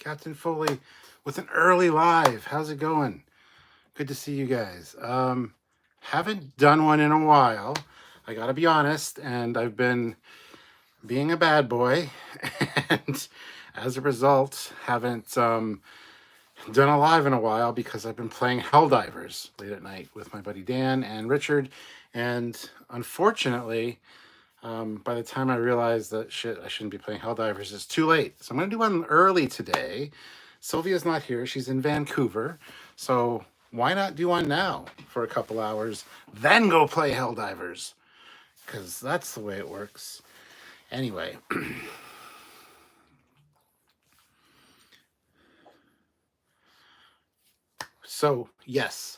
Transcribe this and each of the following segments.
Captain Foley with an early live. How's it going? Good to see you guys. Haven't done one in a while. I gotta be honest, and I've been being a bad boy, and as a result, haven't done a live in a while because I've been playing Helldivers late at night with my buddy Dan and Richard, and unfortunately, by the time I realized that shit, I shouldn't be playing Helldivers, it's too late. So I'm gonna do one early today. Sylvia's not here; she's in Vancouver, so why not do one now for a couple hours, then go play Helldivers? Because that's the way it works. Anyway, so yes,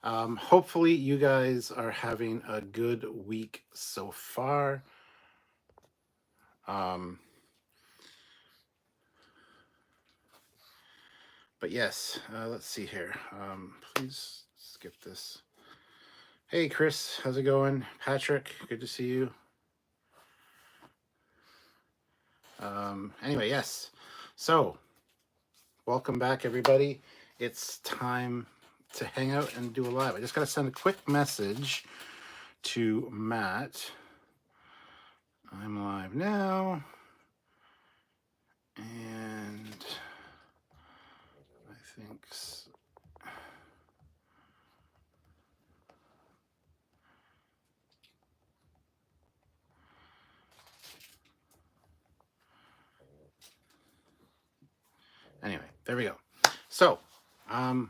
hopefully you guys are having a good week so far. But yes, let's see here. Please skip this. Hey, Chris, how's it going? Patrick, good to see you. Anyway, yes. So, welcome back, everybody. It's time to hang out and do a live. I just got to send a quick message to Matt. I'm live now. And I think... Anyway, there we go. So,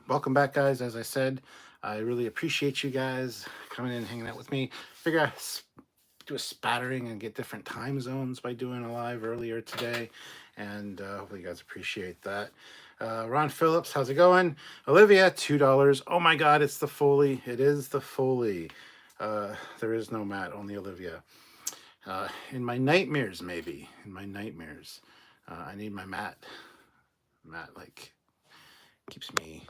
welcome back, guys. As I said, I really appreciate you guys coming in and hanging out with me. Figure out do a spattering and get different time zones by doing a live earlier today, and hopefully you guys appreciate that. Ron Phillips, how's it going? Olivia, $2. Oh my God, it's the Foley. It is the Foley. There is no Matt, only Olivia. In my nightmares, maybe. In my nightmares, I need my Matt. Matt, like, keeps me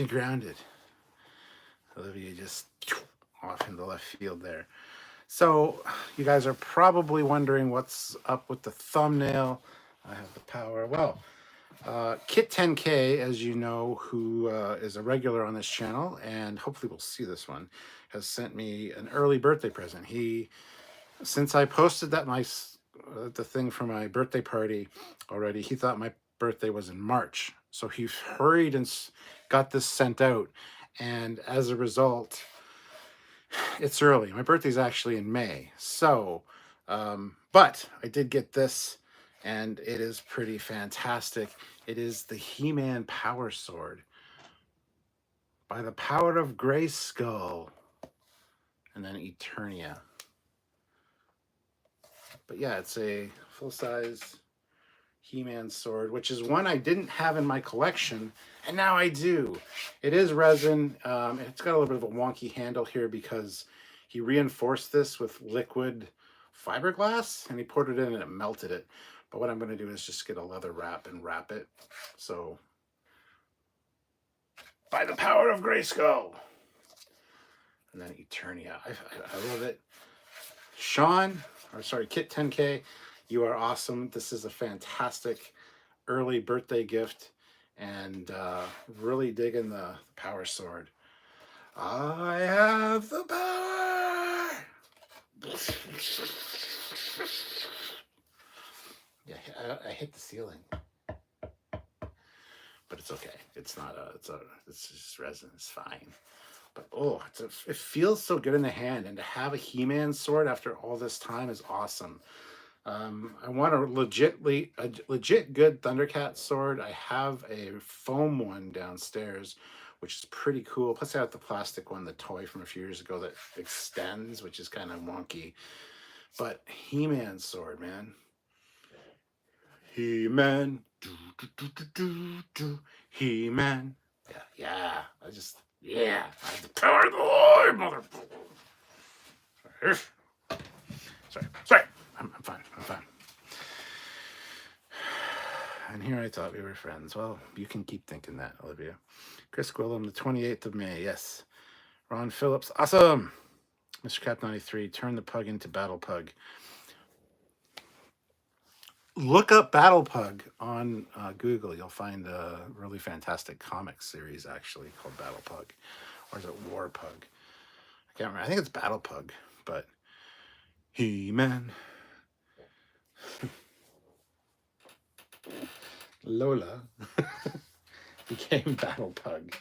grounded. Olivia just off in the left field there. So you guys are probably wondering what's up with the thumbnail. I have the power. Well, Kit 10K, as you know, who is a regular on this channel, and hopefully we'll see this one, has sent me an early birthday present. Since I posted that the thing for my birthday party already, he thought my birthday was in March. So he hurried and got this sent out. And as a result, it's early. My birthday's actually in May. So, but I did get this, and it is pretty fantastic. It is the He-Man Power Sword by the power of Grayskull, and then Eternia. But yeah, it's a full-size He-Man sword, which is one I didn't have in my collection, and now I do. It is resin. It's got a little bit of a wonky handle here because he reinforced this with liquid fiberglass, and he poured it in and it melted it. But what I'm going to do is just get a leather wrap and wrap it. So, by the power of Grayskull. And then Eternia. I love it. Kit 10K, you are awesome. This is a fantastic early birthday gift, and really digging the power sword. I have the power. Yeah, I hit the ceiling, but it's okay. It's not it's just resin. It's fine. But it feels so good in the hand, and to have a He-Man sword after all this time is awesome. I want a legit good Thundercat sword. I have a foam one downstairs, which is pretty cool. Plus I have the plastic one, the toy from a few years ago that extends, which is kind of wonky. But He-Man sword, man. He-Man. He-Man. Yeah. I have the power of the Lord, motherfucker. Sorry. I'm fine. And here I thought we were friends. Well, you can keep thinking that, Olivia. Chris Gwillem, the 28th of May. Yes. Ron Phillips. Awesome. Mr. Cap 93, turn the pug into Battle Pug. Look up Battle Pug on Google. You'll find a really fantastic comic series actually called Battle Pug, or is it War Pug? I can't remember. I think it's Battle Pug, but He-Man, Lola became Battle Pug,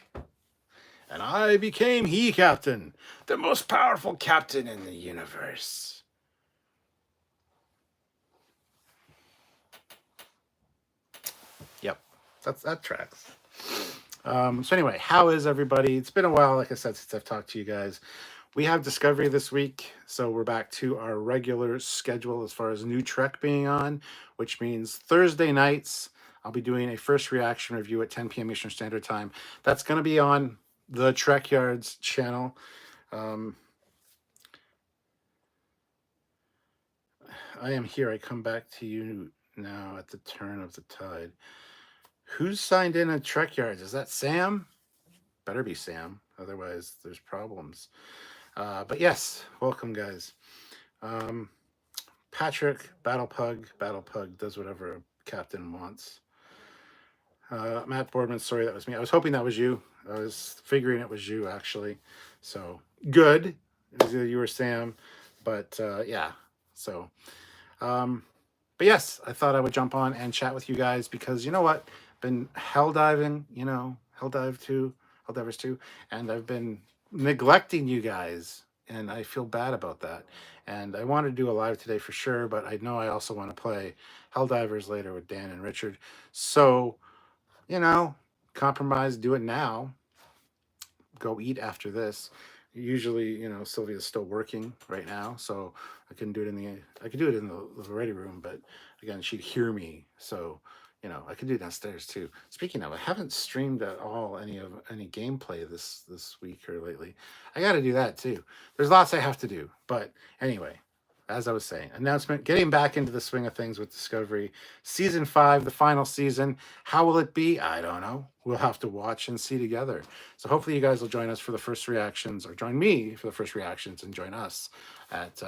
and I became He Captain, the most powerful captain in the universe. Yep, that tracks. So anyway, how is everybody? It's been a while, like I said, since I've talked to you guys. We have Discovery this week, so we're back to our regular schedule as far as new Trek being on, which means Thursday nights I'll be doing a first reaction review at 10 p.m. Eastern Standard Time. That's going to be on the Trekyards channel. I am here. I come back to you now at the turn of the tide. Who's signed in at Trekyards? Is that Sam? Better be Sam. Otherwise, there's problems. But yes, welcome, guys. Patrick, Battle Pug does whatever a captain wants. Matt Boardman, sorry, that was me. I was hoping that was you. I was figuring it was you, actually. So, good. You were Sam. But, yeah. So, but yes, I thought I would jump on and chat with you guys because you know what? Been hell diving, Helldivers 2, and I've been neglecting you guys, and I feel bad about that. And I want to do a live today for sure, but I know I also want to play Helldivers later with Dan and Richard. So, compromise, do it now. Go eat after this. Usually, Sylvia's still working right now, so I could do it in the ready room, but again, she'd hear me, so I could do it downstairs too. Speaking of, I haven't streamed at all any gameplay this week or lately. I got to do that too. There's lots I have to do, but anyway, as I was saying, announcement, getting back into the swing of things with Discovery. Season 5, the final season. How will it be? I don't know. We'll have to watch and see together. So hopefully you guys will join us for the first reactions, or join me for the first reactions and join us at,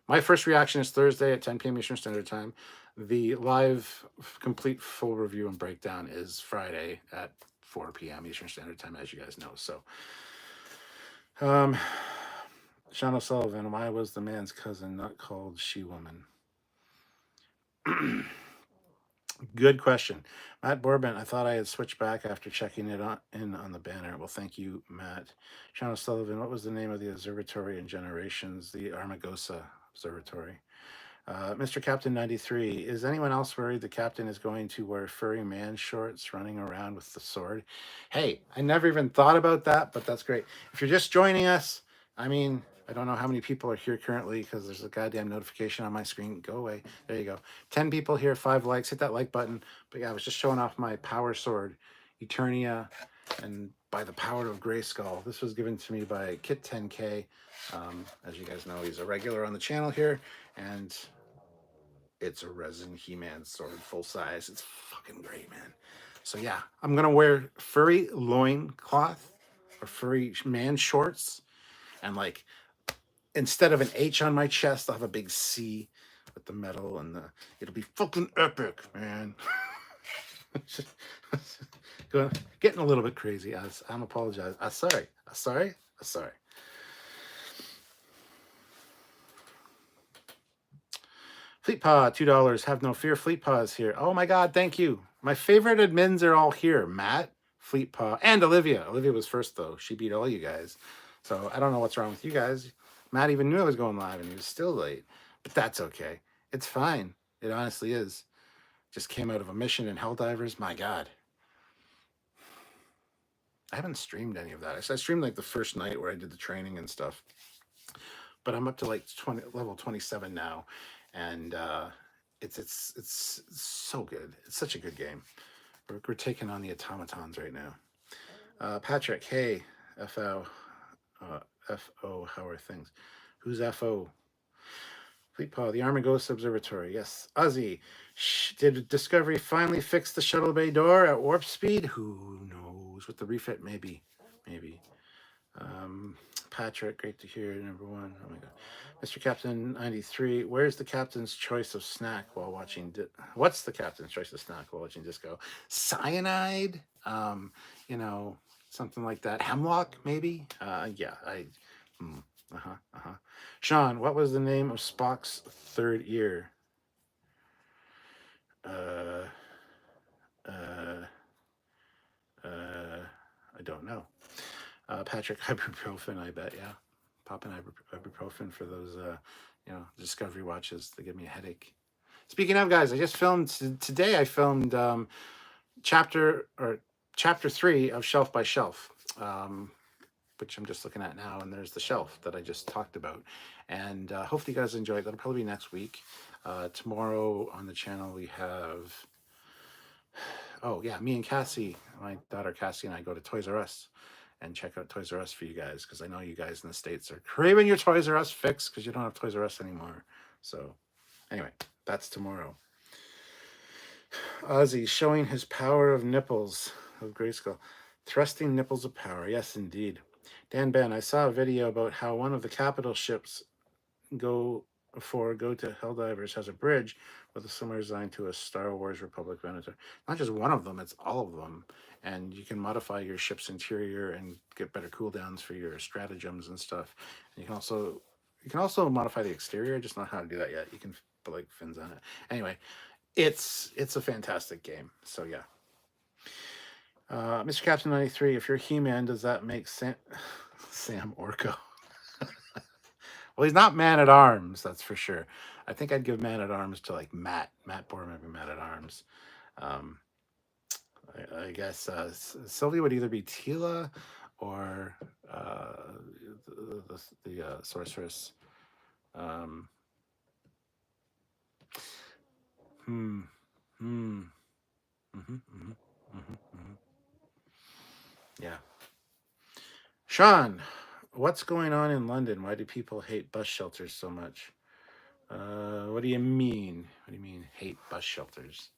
my first reaction is Thursday at 10 p.m. Eastern Standard Time. The live, complete, full review and breakdown is Friday at 4 p.m. Eastern Standard Time, as you guys know. So, Sean O'Sullivan, why was the man's cousin not called She-Woman? Good question. Matt Borbent, I thought I had switched back after checking it in on the banner. Well, thank you, Matt. Sean O'Sullivan, what was the name of the observatory in Generations? The Armagosa Observatory. Mr. Captain 93, is anyone else worried the captain is going to wear furry man shorts running around with the sword? Hey, I never even thought about that, but that's great. If you're just joining us, I mean, I don't know how many people are here currently because there's a goddamn notification on my screen. Go away. There you go. 10 people here, 5 likes. Hit that like button. But yeah, I was just showing off my power sword, Eternia, and by the power of Grayskull. This was given to me by Kit 10K. As you guys know, he's a regular on the channel here, and it's a resin He-Man sword, full size. It's fucking great, man. So yeah, I'm gonna wear furry loin cloth or furry man shorts, and like instead of an H on my chest, I'll have a big C with the metal, and it'll be fucking epic, man. Getting a little bit crazy. I'm apologizing. I'm sorry. Fleet Paw, $2. Have no fear. Fleet Paw is here. Oh my God, thank you. My favorite admins are all here. Matt, Fleet Paw, and Olivia. Olivia was first though. She beat all you guys. So I don't know what's wrong with you guys. Matt even knew I was going live and he was still late. But that's okay. It's fine. It honestly is. Just came out of a mission in Helldivers. My God. I haven't streamed any of that. I streamed like the first night where I did the training and stuff. But I'm up to like level 27 now. And it's so good. It's such a good game. We're taking on the automatons right now. Patrick, hey, FO, how are things? Who's FO? Fleet Paw, the Armagosa Observatory. Yes. Ozzy, did Discovery finally fix the shuttle bay door at warp speed? Who knows? With the refit, maybe. Patrick, great to hear. Number one. Oh my God. Mr. Captain 93, where's the captain's choice of snack while watching? What's the captain's choice of snack while watching disco? Cyanide? You know, something like that. Hemlock, maybe? Yeah, uh-huh. Sean, what was the name of Spock's third ear? Uh, uh, I don't know. Patrick, ibuprofen, I bet, yeah. Popping ibuprofen for those, Discovery watches. They give me a headache. Speaking of, guys, I just filmed today. I filmed chapter 3 of Shelf by Shelf, which I'm just looking at now. And there's the shelf that I just talked about. And hopefully you guys enjoy it. That'll probably be next week. Tomorrow on the channel we have, me and Cassie, my daughter Cassie and I go to Toys R Us and check out Toys R Us for you guys, because I know you guys in the States are craving your Toys R Us fix because you don't have Toys R Us anymore. So anyway, that's tomorrow. Ozzy showing his power of nipples of Grayskull. Thrusting nipples of power. Yes, indeed. Dan Ben, I saw a video about how one of the capital ships go to Helldivers has a bridge with a similar design to a Star Wars Republic Venator. Not just one of them, it's all of them. And you can modify your ship's interior and get better cooldowns for your stratagems and stuff. And you can also modify the exterior. I just don't know how to do that yet. You can put like fins on it. Anyway, it's a fantastic game. So yeah. Mr. Captain 93, if you're He-Man, does that make Sam Orko? Well, he's not Man-at-Arms, that's for sure. I think I'd give Man-at-Arms to like Matt Bohr, maybe Man-at-Arms. I guess Sylvia would either be Tila or the sorceress. Yeah. Sean, what's going on in London? Why do people hate bus shelters so much? What do you mean? What do you mean hate bus shelters?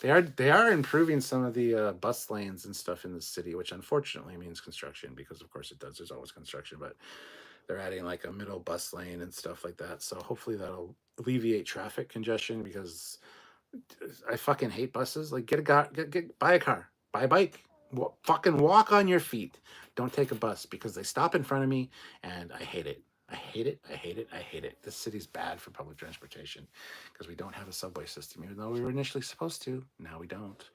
They are improving some of the bus lanes and stuff in the city, which unfortunately means construction, because of course it does. There's always construction, but they're adding like a middle bus lane and stuff like that. So hopefully that'll alleviate traffic congestion, because I fucking hate buses. Like, buy a car, buy a bike, fucking walk on your feet. Don't take a bus, because they stop in front of me and I hate it. I hate it. I hate it. I hate it. This city's bad for public transportation because we don't have a subway system, even though we were initially supposed to. Now we don't.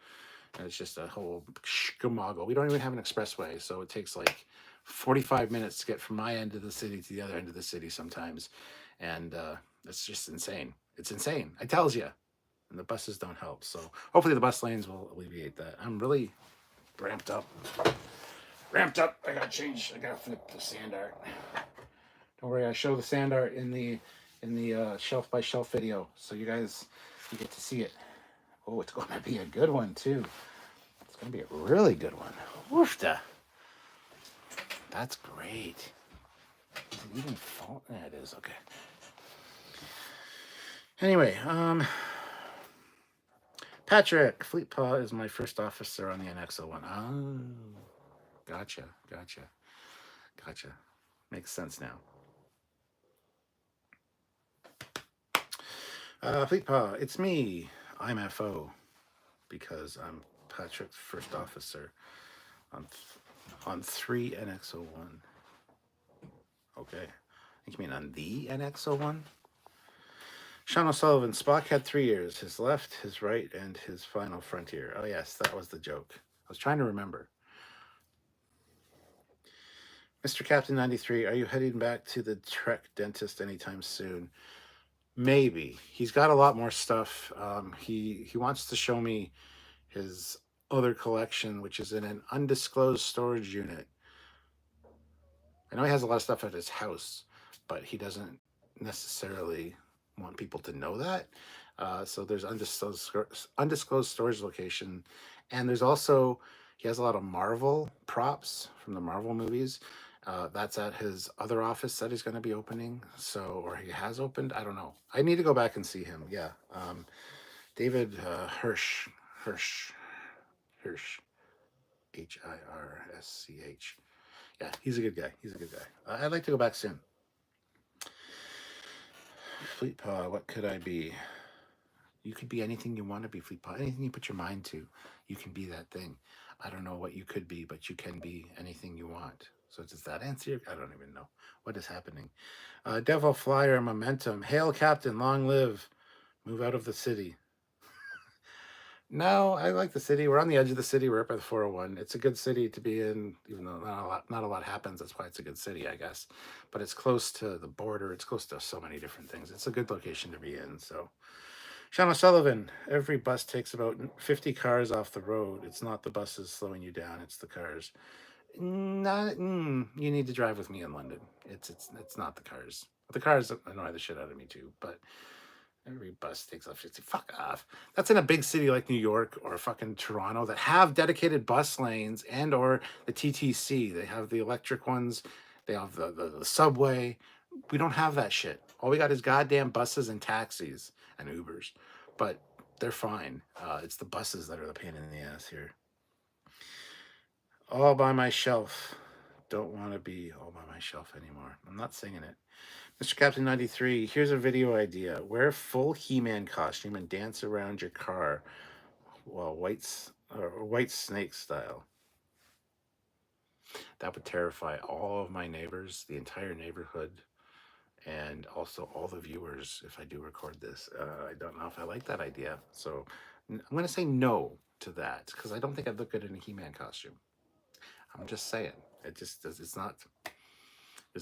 And it's just a whole schmoggle. We don't even have an expressway, so it takes like 45 minutes to get from my end of the city to the other end of the city sometimes. And it's just insane. It's insane. I tells you. And the buses don't help. So hopefully the bus lanes will alleviate that. I'm really ramped up. I gotta change. I gotta flip the sand art. Don't worry, I show the sand art in the shelf by shelf video, so you get to see it. Oh, it's going to be a good one too. It's going to be a really good one. Woofda. That's great. Is it even fall? Yeah, it is. Okay. Anyway, Patrick, Fleet Paw is my first officer on the NX-01. Oh, gotcha. Makes sense now. Fleet Paw, it's me. I'm FO, because I'm Patrick's first officer on 3 NX-01. Okay. I think you mean on the NX-01? Sean O'Sullivan, Spock had 3 ears, his left, his right, and his final frontier. Oh yes, that was the joke. I was trying to remember. Mr. Captain 93, are you heading back to the Trek dentist anytime soon? Maybe. He's got a lot more stuff. He wants to show me his other collection, which is in an undisclosed storage unit. I know he has a lot of stuff at his house, but he doesn't necessarily want people to know that. So there's undisclosed storage location. And there's also, he has a lot of Marvel props from the Marvel movies. That's at his other office that he's going to be opening. So, or he has opened. I don't know. I need to go back and see him. Yeah. David Hirsch. Hirsch. Hirsch. Yeah, he's a good guy. He's a good guy. I'd like to go back soon. Fleet Paw, what could I be? You could be anything you want to be, Fleet Paw. Anything you put your mind to, you can be that thing. I don't know what you could be, but you can be anything you want. So does that answer your... I don't even know. What is happening? Devil Flyer, Momentum. Hail, Captain, long live. Move out of the city. No, I like the city. We're on the edge of the city. We're up at the 401. It's a good city to be in, even though not a lot happens. That's why it's a good city, I guess. But it's close to the border. It's close to so many different things. It's a good location to be in. So, Sean O'Sullivan, every bus takes about 50 cars off the road. It's not the buses slowing you down. It's the cars. You need to drive with me in London. It's not the cars. The cars annoy the shit out of me too, but every bus takes off 50. Fuck off. That's in a big city like New York or fucking Toronto that have dedicated bus lanes and or the TTC. They have the electric ones. They have the subway. We don't have that shit. All we got is goddamn buses and taxis and Ubers. But they're fine. It's the buses that are the pain in the ass here. All by my shelf. Don't want to be all by my shelf anymore. I'm not singing it. Mr. Captain 93, here's a video idea. Wear full He-Man costume and dance around your car while White Snake style. That would terrify all of my neighbors, the entire neighborhood, and also all the viewers if I do record this. I don't know if I like that idea. So I'm going to say no to that because I don't think I'd look good in a He-Man costume. I'm just saying. It's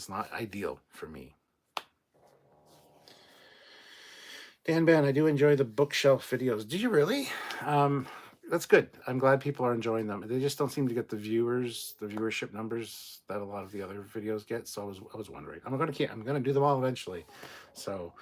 not ideal for me. Dan Ben, I do enjoy the bookshelf videos. Do you really? That's good. I'm glad people are enjoying them. They just don't seem to get the viewership numbers that a lot of the other videos get. So I was wondering. I'm gonna do them all eventually. So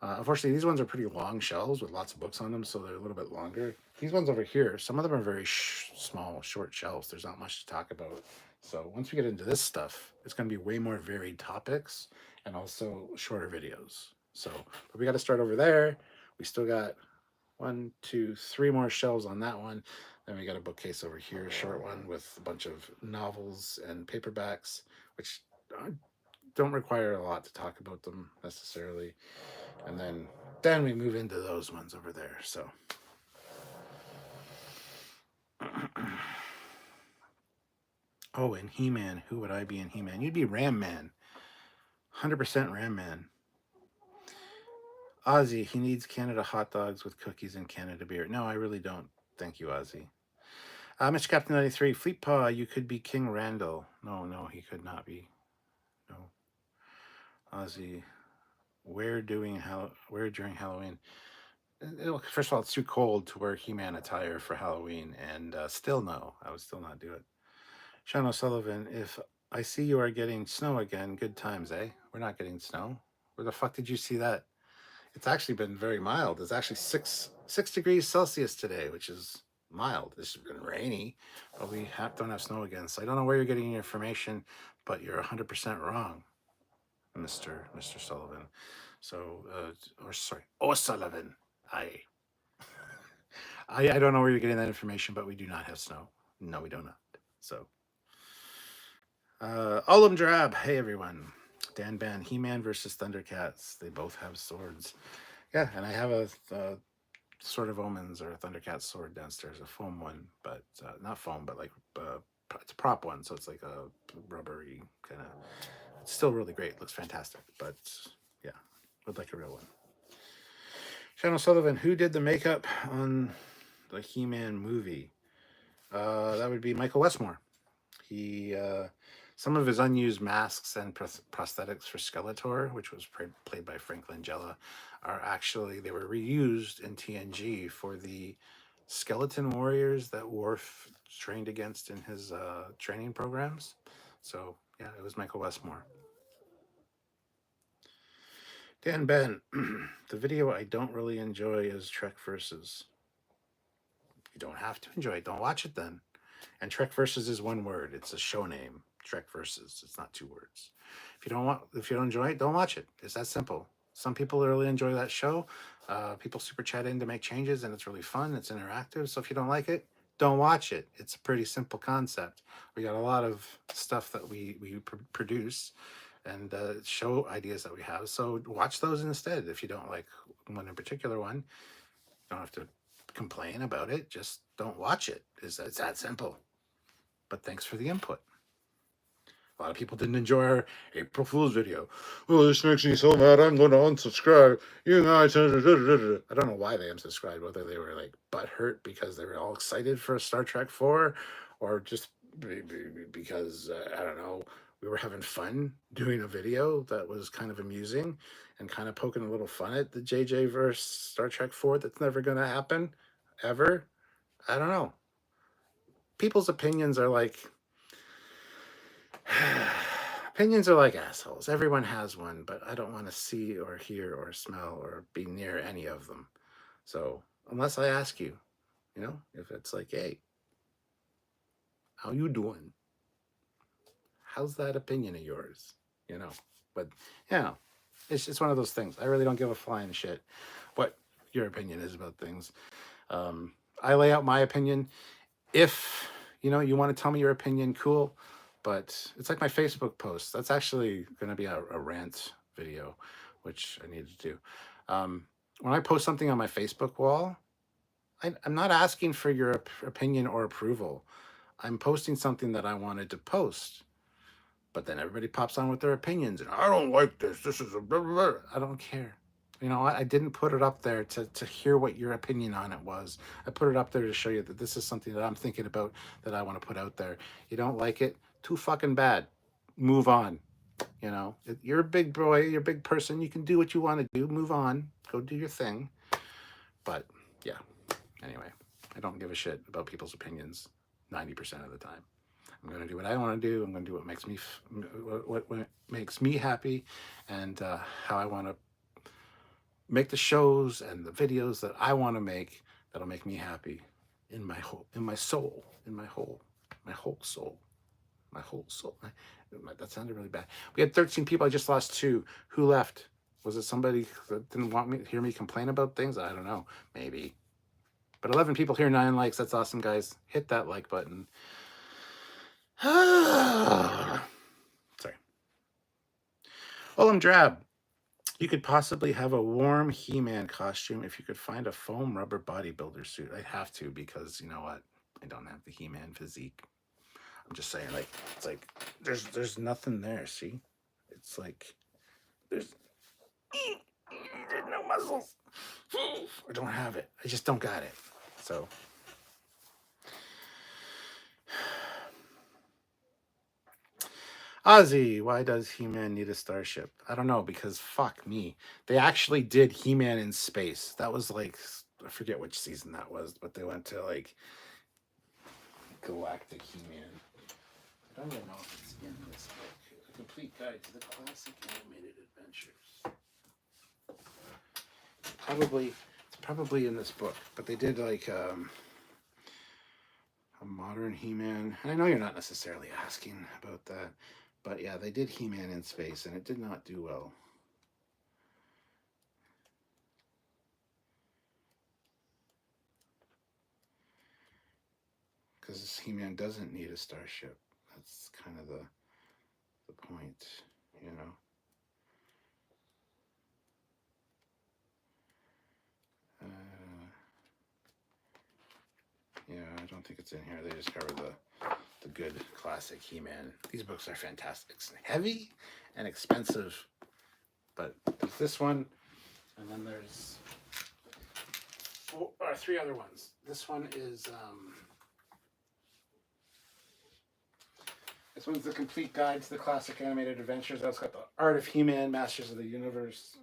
unfortunately, these ones are pretty long shelves with lots of books on them, so they're a little bit longer. These ones over here, some of them are very small, short shelves. There's not much to talk about. So once we get into this stuff, it's going to be way more varied topics and also shorter videos. So, but we got to start over there. We still got 1, 2, 3 more shelves on that one. Then we got a bookcase over here, a short one with a bunch of novels and paperbacks, which don't require a lot to talk about them necessarily. And then we move into those ones over there. So oh, and He-Man. Who would I be in He-Man? You'd be Ram Man. 100% Ram Man. Ozzy, he needs Canada hot dogs with cookies and Canada beer. No, I really don't. Thank you, Ozzy. Mr. Captain 93, Fleet Paw, you could be King Randall. No, he could not be. No. Ozzy, where during Halloween? First of all, it's too cold to wear He-Man attire for Halloween, and still no, I would still not do it. Sean O'Sullivan, if I see you are getting snow again, good times, eh? We're not getting snow. Where the fuck did you see that? It's actually been very mild. It's actually 6 degrees Celsius today, which is mild. This has been rainy, but we don't have snow again. So I don't know where you're getting your information, but you're 100% wrong, Mr. Sullivan. So, O'Sullivan. I don't know where you're getting that information, but we do not have snow. No, we do not. So, Olam Drab. Hey, everyone. Dan Ben, He-Man versus Thundercats. They both have swords. Yeah, and I have a Sword of Omens or a Thundercat sword downstairs, a foam one, but not foam, but like it's a prop one, so it's like a rubbery kind of. It's still really great. Looks fantastic, but yeah, would like a real one. Sean O'Sullivan, who did the makeup on the He-Man movie? That would be Michael Westmore. He some of his unused masks and prosthetics for Skeletor, which was played by Frank Langella, they were reused in TNG for the skeleton warriors that Worf trained against in his training programs. So yeah, it was Michael Westmore. Dan Ben, the video I don't really enjoy is Trek Versus. You don't have to enjoy it. Don't watch it then. And Trek Versus is one word. It's a show name. Trek Versus. It's not 2 words. If you don't enjoy it, don't watch it. It's that simple. Some people really enjoy that show. People super chat in to make changes, and it's really fun. It's interactive. So if you don't like it, don't watch it. It's a pretty simple concept. We got a lot of stuff that we produce and show ideas that we have. So watch those instead. If you don't like one in particular one, you don't have to complain about it. Just don't watch it. It's that simple. But thanks for the input. A lot of people didn't enjoy our April Fool's video. Oh, this makes me so mad. I'm going to unsubscribe. You guys, I don't know why they unsubscribed. Whether they were like butthurt because they were all excited for Star Trek 4, or just because I don't know. We were having fun doing a video that was kind of amusing and kind of poking a little fun at the JJ verse Star Trek 4 that's never going to happen ever. I don't know. People's opinions are like opinions are like assholes. Everyone has one, but I don't want to see or hear or smell or be near any of them. So unless I ask you, if it's like, hey, how you doing? How's that opinion of yours? But it's one of those things. I really don't give a flying shit what your opinion is about things. I lay out my opinion. If you want to tell me your opinion, cool. But it's like my Facebook post. That's actually going to be a rant video, which I need to do. When I post something on my Facebook wall, I'm not asking for your opinion or approval. I'm posting something that I wanted to post. But then everybody pops on with their opinions. And I don't like this. This is a blah, blah, blah. I don't care. I didn't put it up there to hear what your opinion on it was. I put it up there to show you that this is something that I'm thinking about, that I want to put out there. You don't like it? Too fucking bad. Move on. You're a big boy. You're a big person. You can do what you want to do. Move on. Go do your thing. But yeah. Anyway, I don't give a shit about people's opinions 90% of the time. I'm going to do what I want to do. I'm going to do what makes me happy, and how I want to make the shows and the videos that I want to make that'll make me happy in my whole soul. That sounded really bad. We had 13 people. I just lost 2. Who left? Was it somebody that didn't want me to hear me complain about things? I don't know. Maybe. But 11 people here, 9 likes. That's awesome, guys. Hit that like button. Sorry. I'm Drab. You could possibly have a warm He-Man costume if you could find a foam rubber bodybuilder suit. I'd have to, because you know what? I don't have the He-Man physique. I'm just saying, it's like there's nothing there. See, it's like there's no muscles. I don't have it. I just don't got it. So. Ozzy, why does He-Man need a starship? I don't know, because fuck me. They actually did He-Man in space. That was like, I forget which season that was, but they went to like Galactic He-Man. I don't even know if it's in this book. A Complete Guide to the Classic Animated Adventures. It's probably in this book, but they did like a modern He-Man. And I know you're not necessarily asking about that. But yeah, they did He-Man in space, and it did not do well. Because He-Man doesn't need a starship. That's kind of the point, Yeah, I don't think it's in here. They just cover the good classic He-Man. These books are fantastic. It's heavy and expensive. But there's this one, and then there's 3 other ones. This one is this one's the Complete Guide to the Classic Animated Adventures. That's got the Art of He-Man, Masters of the Universe,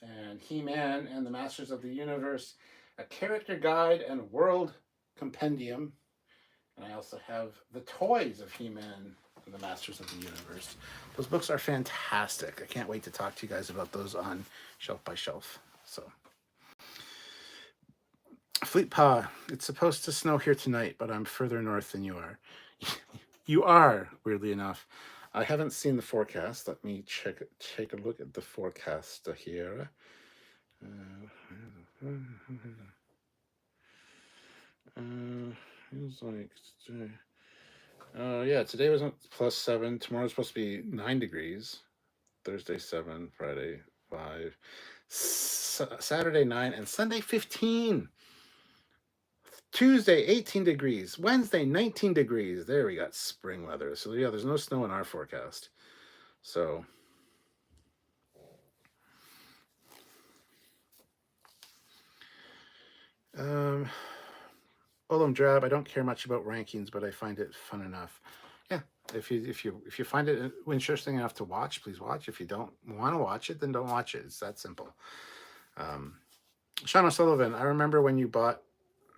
and He-Man and the Masters of the Universe, a Character Guide and World Compendium. And I also have the Toys of He-Man and the Masters of the Universe. Those books are fantastic. I can't wait to talk to you guys about those on Shelf by Shelf. So, Fleet Pa, it's supposed to snow here tonight, but I'm further north than you are. You are, weirdly enough. I haven't seen the forecast. Let me take a look at the forecast here. Feels like yeah, today was +7. Tomorrow's supposed to be 9 degrees. Thursday 7, Friday 5, Saturday 9, and Sunday 15. Tuesday 18 degrees. Wednesday 19 degrees. There we got spring weather. So yeah, there's no snow in our forecast. So Olam Drab, I don't care much about rankings, but I find it fun enough. Yeah, if you find it interesting enough to watch, please watch. If you don't want to watch it, then don't watch it. It's that simple. Sean O'Sullivan, I remember when you bought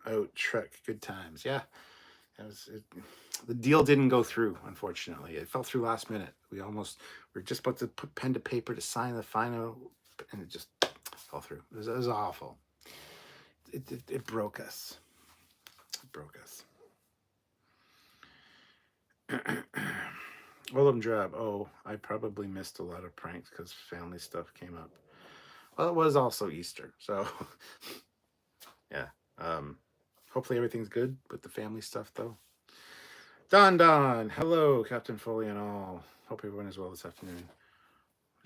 out Trek Good Times. Yeah, the deal didn't go through, unfortunately. It fell through last minute. We were just about to put pen to paper to sign the final, and it just fell through. It was awful. It broke us. It broke us. Willem Drab. Oh, I probably missed a lot of pranks because family stuff came up. Well, it was also Easter, so yeah. Hopefully everything's good with the family stuff, though. Don, hello, Captain Foley and all. Hope everyone is well this afternoon.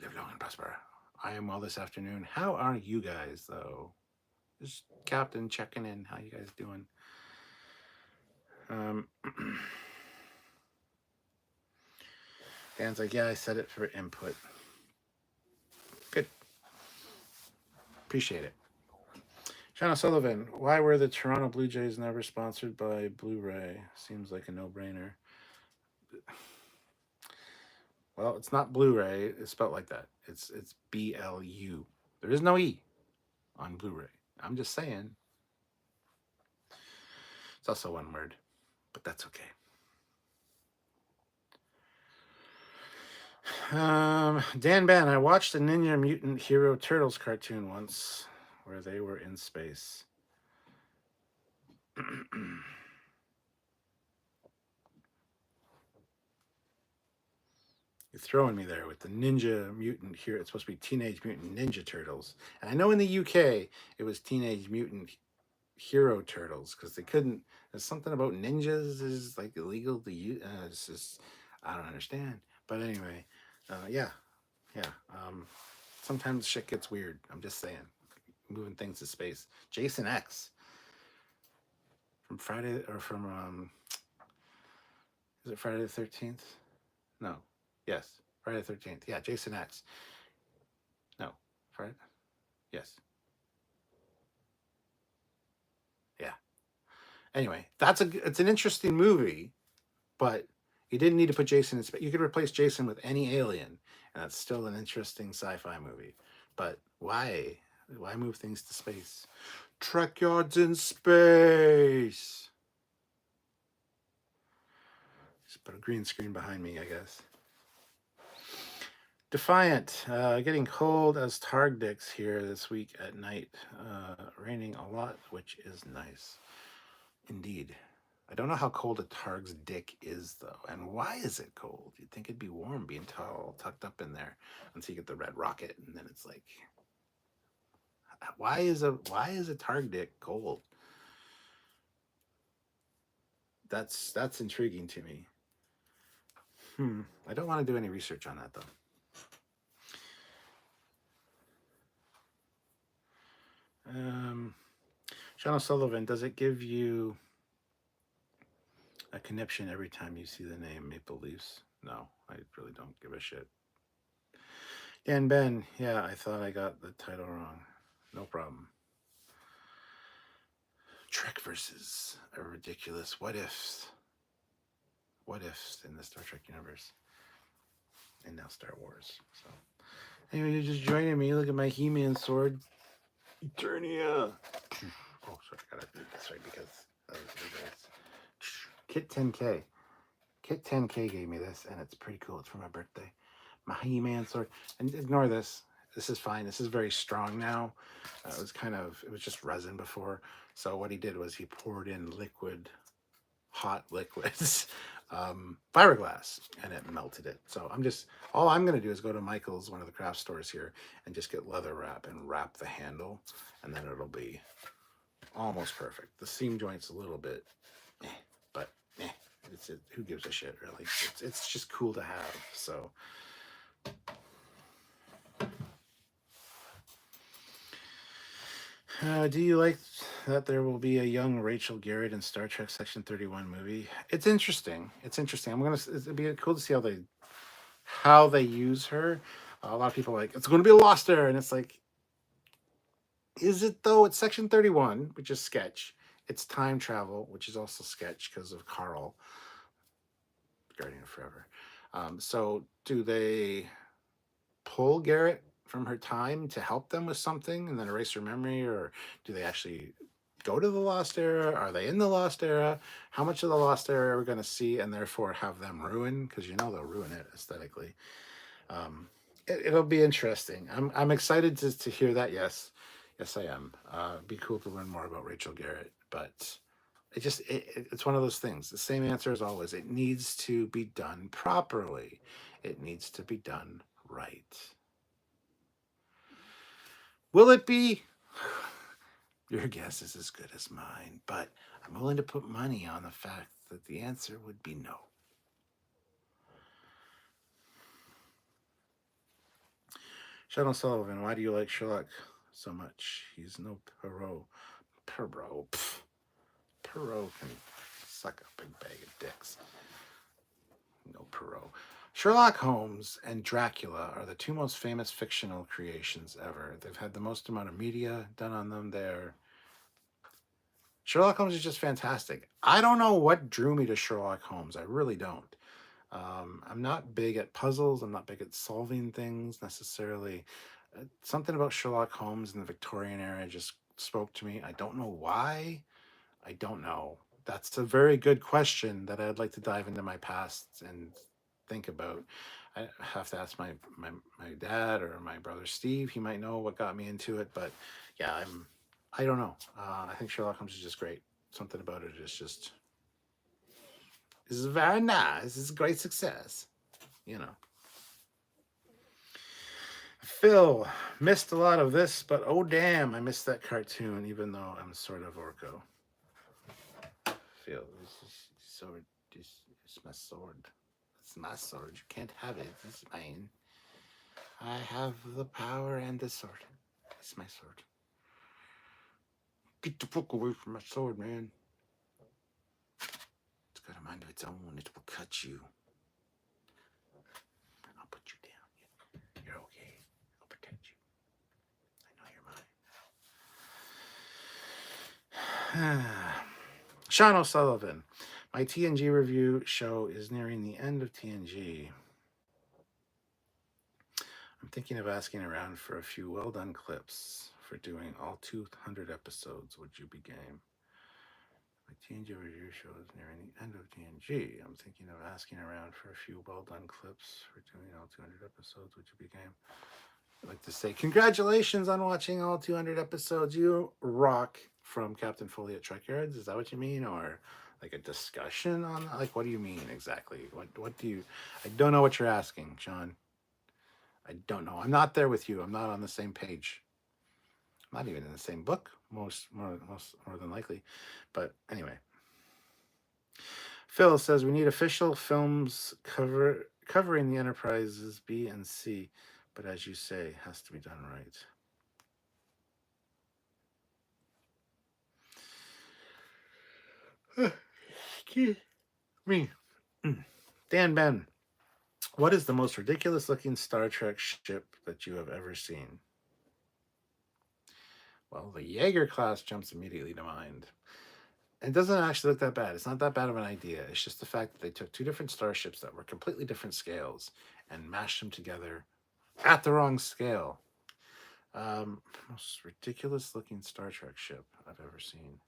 Live long and prosper. I am well this afternoon. How are you guys, though? Just Captain checking in. How you guys doing? Dan's like, yeah, I said it for input. Good. Appreciate it. Sean O'Sullivan, why were the Toronto Blue Jays never sponsored by Blu-ray? Seems like a no-brainer. Well, it's not Blu-ray. It's spelled like that. It's BLU. There is no E on Blu-ray. I'm just saying. It's also one word, but that's okay. Dan Ben, I watched a Ninja Mutant Hero Turtles cartoon once where they were in space. You're throwing me there with the Ninja Mutant Hero. It's supposed to be Teenage Mutant Ninja Turtles. And I know in the UK it was Teenage Mutant Hero Turtles because they couldn't. There's something about ninjas is like illegal to use. It's just, I don't understand. But anyway, yeah. Sometimes shit gets weird. I'm just saying. Moving things to space. Jason X. From Friday, or from, is it Friday the 13th? No. Yes. Friday the 13th. Yeah, Jason X. No. Friday? Yes. Yeah. Anyway, it's an interesting movie, but you didn't need to put Jason in space. You could replace Jason with any alien, and that's still an interesting sci-fi movie. But why? Why move things to space? Trekyards in space. Just put a green screen behind me, I guess. Defiant, getting cold as targ dicks here this week at night. Raining a lot, which is nice. Indeed. I don't know how cold a targ's dick is, though. And why is it cold? You'd think it'd be warm being tucked up in there until you get the red rocket, and then it's like, why is a targ dick cold? That's intriguing to me. I don't want to do any research on that, though. Sean O'Sullivan, does it give you a conniption every time you see the name Maple Leafs? No, I really don't give a shit. Dan Ben, yeah, I thought I got the title wrong. No problem. Trek versus a ridiculous what ifs in the Star Trek universe. And now Star Wars. So anyway, you're just joining me. Look at my He-Man sword. Eternia. Oh, sorry, I gotta do this right because that was Kit 10K. Kit 10K gave me this, and it's pretty cool. It's for my birthday. My He-Man sword. And ignore this. This is fine. This is very strong now. It was just resin before. So what he did was he poured in hot liquids, fiberglass, and it melted it. So all I'm going to do is go to Michael's, one of the craft stores here, and just get leather wrap and wrap the handle, and then it'll be almost perfect. The seam joint's a little bit but who gives a shit, really? It's just cool to have. So. Do you like that there will be a young Rachel Garrett in Star Trek Section 31 movie? It's interesting. It's interesting. It'd be cool to see how they use her. A lot of people are like, it's going to be a Lost Era, and it's like, is it though? It's Section 31, which is sketch. It's time travel, which is also sketch because of Carl, Guardian of Forever. So do they pull Garrett from her time to help them with something and then erase her memory, or do they actually go to the Lost Era? Are they in the Lost Era? How much of the Lost Era are we going to see, and therefore have them ruin? Because they'll ruin it aesthetically. It'll be interesting. I'm excited to hear that. Yes, I am. It'd be cool to learn more about Rachel Garrett, but it's one of those things. The same answer as always. It needs to be done properly. It needs to be done right. Will it be? Your guess is as good as mine, but I'm willing to put money on the fact that the answer would be no. Sean Sullivan, why do you like Sherlock so much? He's no Perot. Perot can suck a big bag of dicks. No Perot. Sherlock Holmes and Dracula are the two most famous fictional creations ever. They've had the most amount of media done on them. Sherlock Holmes is just fantastic. I don't know what drew me to Sherlock Holmes. I really don't. I'm not big at puzzles. I'm not big at solving things necessarily. Something about Sherlock Holmes in the Victorian era just spoke to me. I don't know why. I don't know. That's a very good question that I'd like to dive into my past and think about. I have to ask my dad or my brother Steve. He might know what got me into it, but yeah, I don't know. I think Sherlock Holmes is just great. Something about it is just this is very nice. This is a great success. Phil, missed a lot of this, but oh damn, I missed that cartoon, even though I'm sort of Orko. Phil, this sword is my sword. It's my sword. You can't have it. It's mine. I have the power and the sword. It's my sword. Get the fuck away from my sword, man. It's got a mind of its own. It will cut you. I'll put you down. You're okay. I'll protect you. I know you're mine. Sean O'Sullivan. My TNG review show is nearing the end of TNG. I'm thinking of asking around for a few well done clips for doing all 200 episodes. Would you be game? My TNG review show is nearing the end of TNG. I'm thinking of asking around for a few well done clips for doing all 200 episodes. Would you be game? I'd like to say congratulations on watching all 200 episodes. You rock, from Captain Foley at Trekyards. Is that what you mean? Or like a discussion on that? Like, what do you mean exactly? What do you... I don't know what you're asking, Sean. I don't know. I'm not there with you. I'm not on the same page. I'm not even in the same book, more than likely. But anyway. Phil says we need official films covering the Enterprises B and C, but as you say, has to be done right. Excuse me. Dan Ben, what is the most ridiculous looking Star Trek ship that you have ever seen? Well, the Jaeger class jumps immediately to mind. It doesn't actually look that bad. It's not that bad of an idea. It's just the fact that they took two different starships that were completely different scales and mashed them together at the wrong scale. Most ridiculous looking Star Trek ship I've ever seen.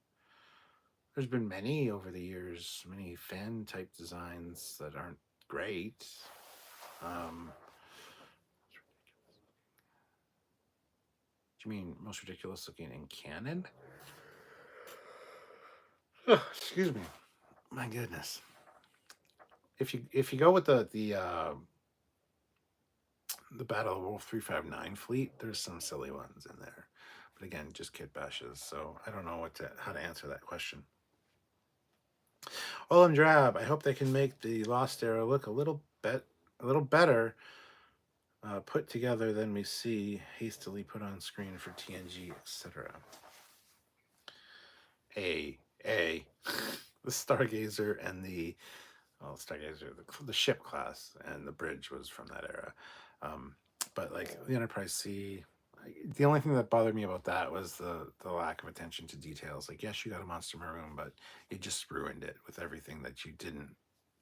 There's been many over the years, many fan type designs that aren't great. Do you mean most ridiculous looking in canon? Oh, excuse me. My goodness. If you go with the Battle of Wolf 359 fleet, there's some silly ones in there. But again, just kit bashes. So I don't know how to answer that question. Olem Drab, I hope they can make the Lost Era look a little better put together than we see hastily put on screen for TNG, etc. A. The Stargazer and the Stargazer, the ship class and the bridge was from that era. Um, but like the Enterprise C, the only thing that bothered me about that was the lack of attention to details. Like, yes, you got a monster maroon, but you just ruined it with everything that you didn't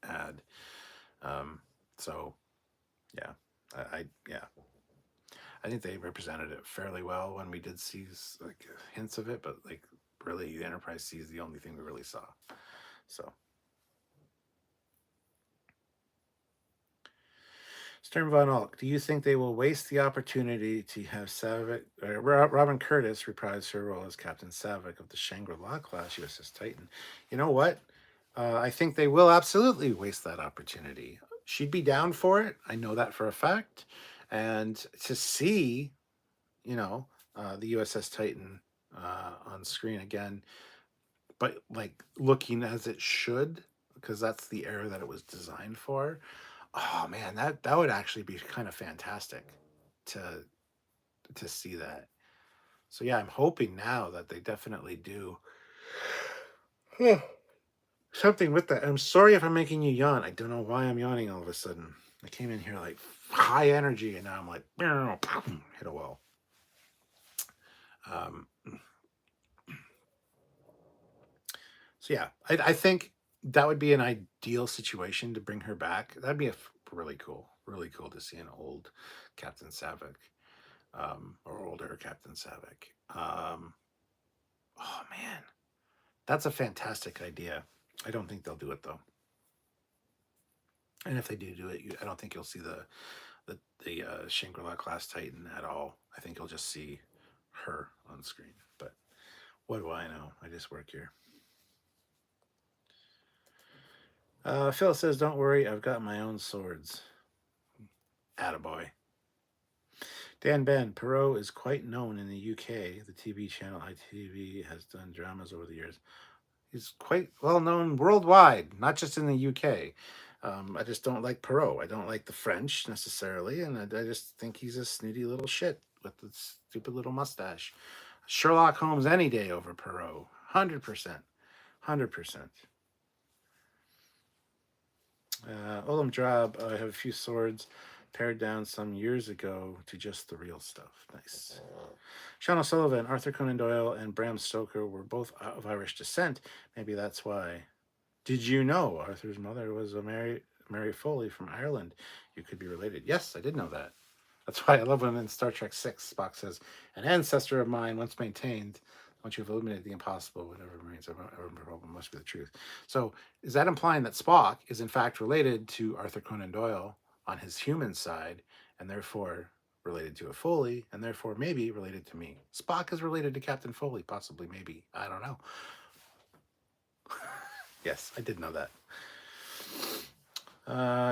add. So yeah, yeah, I think they represented it fairly well when we did see like hints of it, but like really, the Enterprise C is the only thing we really saw. So. Stern Von Ulk, do you think they will waste the opportunity to have Robin Curtis reprise her role as Captain Savick of the Shangri-La class USS Titan? You know what? I think they will absolutely waste that opportunity. She'd be down for it. I know that for a fact. And to see, you know, the USS Titan on screen again, but like looking as it should, because that's the era that it was designed for. Oh man, that would actually be kind of fantastic to see that. So yeah, I'm hoping now that they definitely do something with that. I'm sorry if I'm making you yawn. I don't know why I'm yawning all of a sudden. I came in here like high energy, and now I'm like hit a wall. Um, so yeah, I think that would be an ideal situation to bring her back. That'd be really cool to see an old Captain Savick, or older Captain Savick. Oh man, that's a fantastic idea. I don't think they'll do it though. And if they do it, I don't think you'll see the Shangri-La class Titan at all. I think you'll just see her on screen. But what do I know? I just work here. Phil says, "Don't worry, I've got my own swords." Attaboy. Dan Ben, Perot is quite known in the UK. The TV channel ITV has done dramas over the years. He's quite well known worldwide, not just in the UK. I just don't like Perot. I don't like the French necessarily, and I just think he's a snooty little shit with the stupid little mustache. Sherlock Holmes any day over Perot. 100%. 100%. Olam Drab, I have a few swords pared down some years ago to just the real stuff. Nice. Sean O'Sullivan, Arthur Conan Doyle, and Bram Stoker were both of Irish descent. Maybe that's why. Did you know Arthur's mother was a Mary Foley from Ireland? You could be related. Yes, I did know that. That's why I love when in Star Trek 6, Spock says, "An ancestor of mine once maintained, once you've eliminated the impossible, whatever remains of problem must be the truth." So is that implying that Spock is in fact related to Arthur Conan Doyle on his human side, and therefore related to a Foley, and therefore maybe related to me? Spock is related to Captain Foley, possibly, maybe. I don't know. Yes, I did know that.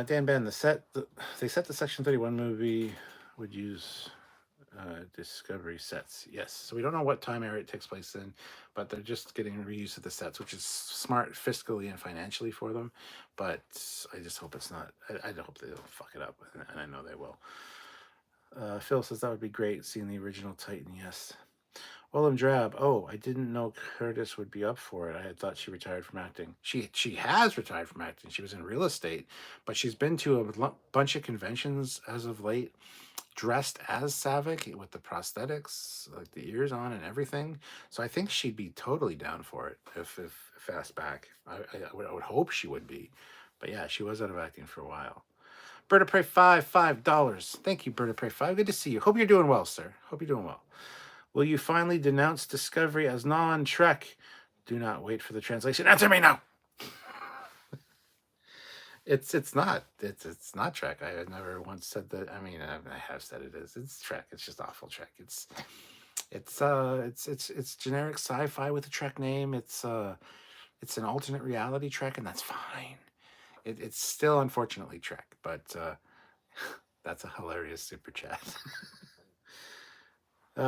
Dan Ben, they set the Section 31 movie would use Discovery sets. Yes, so we don't know what time era it takes place in, but they're just getting reuse of the sets, which is smart fiscally and financially for them. But I just hope it's not. I hope they don't fuck it up, and I know they will. Phil says that would be great seeing the original Titan. Yes. Willem Drab. Oh, I didn't know Curtis would be up for it. I had thought she retired from acting. She has retired from acting. She was in real estate, but she's been to a bunch of conventions as of late, dressed as Savick with the prosthetics, like the ears on and everything. So I think she'd be totally down for it if asked back. I would hope she would be. But yeah, she was out of acting for a while. Bird of Prey $5. Thank you, Bird of Prey 5. Good to see you. Hope you're doing well, sir. Hope you're doing well. Will you finally denounce Discovery as non-Trek? Do not wait for the translation. Answer me now. It's not. It's not Trek. I have never once said that. I mean, I have said it is. It's Trek. It's just awful Trek. It's generic sci-fi with a Trek name. It's an alternate reality Trek, and that's fine. It's still unfortunately Trek, but that's a hilarious super chat.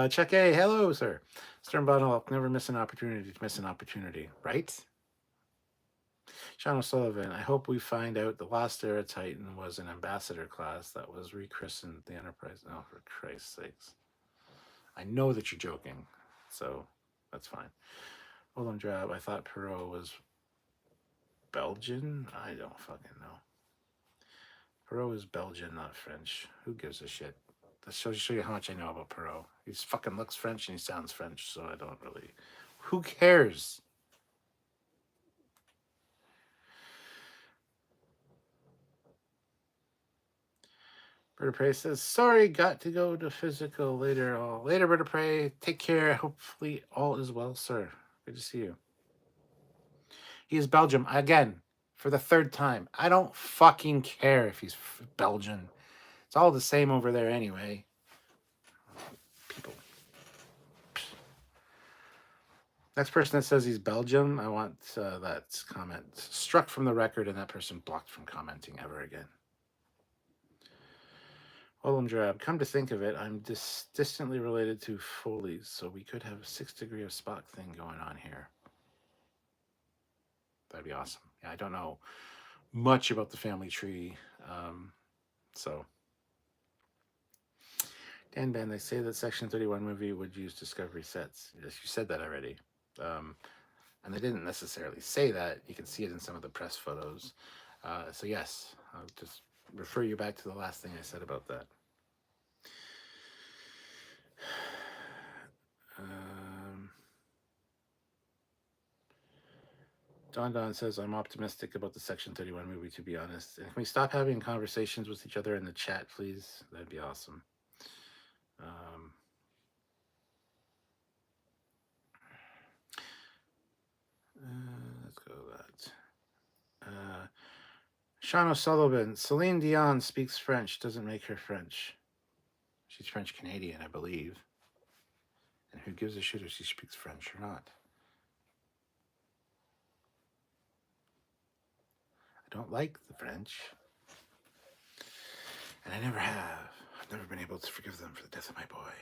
Chuck A, hello, sir. Stern Bottle, never miss an opportunity to miss an opportunity, right? Sean O'Sullivan, I hope we find out the Lost Era Titan was an ambassador class that was rechristened the Enterprise. Oh, for Christ's sakes. I know that you're joking, so that's fine. Hold on, Drab. I thought Perot was Belgian. I don't fucking know. Perot is Belgian, not French. Who gives a shit? That show you how much I know about Perot. He fucking looks French and he sounds French, so I don't really. Who cares? Bird of Prey says, sorry, got to go to physical later. Later, Bird of Prey. Take care. Hopefully all is well, sir. Good to see you. He is Belgium. Again, for the third time. I don't fucking care if he's Belgian. It's all the same over there anyway. People. Next person that says he's Belgian, I want that comment struck from the record and that person blocked from commenting ever again. Olem Drab, come to think of it, I'm distantly related to Foley, so we could have a 6 degree of Spock thing going on here. That'd be awesome. Yeah, I don't know much about the family tree, so. Dan Ben, they say that Section 31 movie would use Discovery sets. Yes, you said that already. And they didn't necessarily say that. You can see it in some of the press photos. So yes, I'll just refer you back to the last thing I said about that. Don says, I'm optimistic about the Section 31 movie, to be honest. And can we stop having conversations with each other in the chat, please? That'd be awesome. Let's go with that. Sean O'Sullivan, Celine Dion speaks French, doesn't make her French. She's French Canadian, I believe. And who gives a shit if she speaks French or not? I don't like the French. And I never have. I've never been able to forgive them for the death of my boy.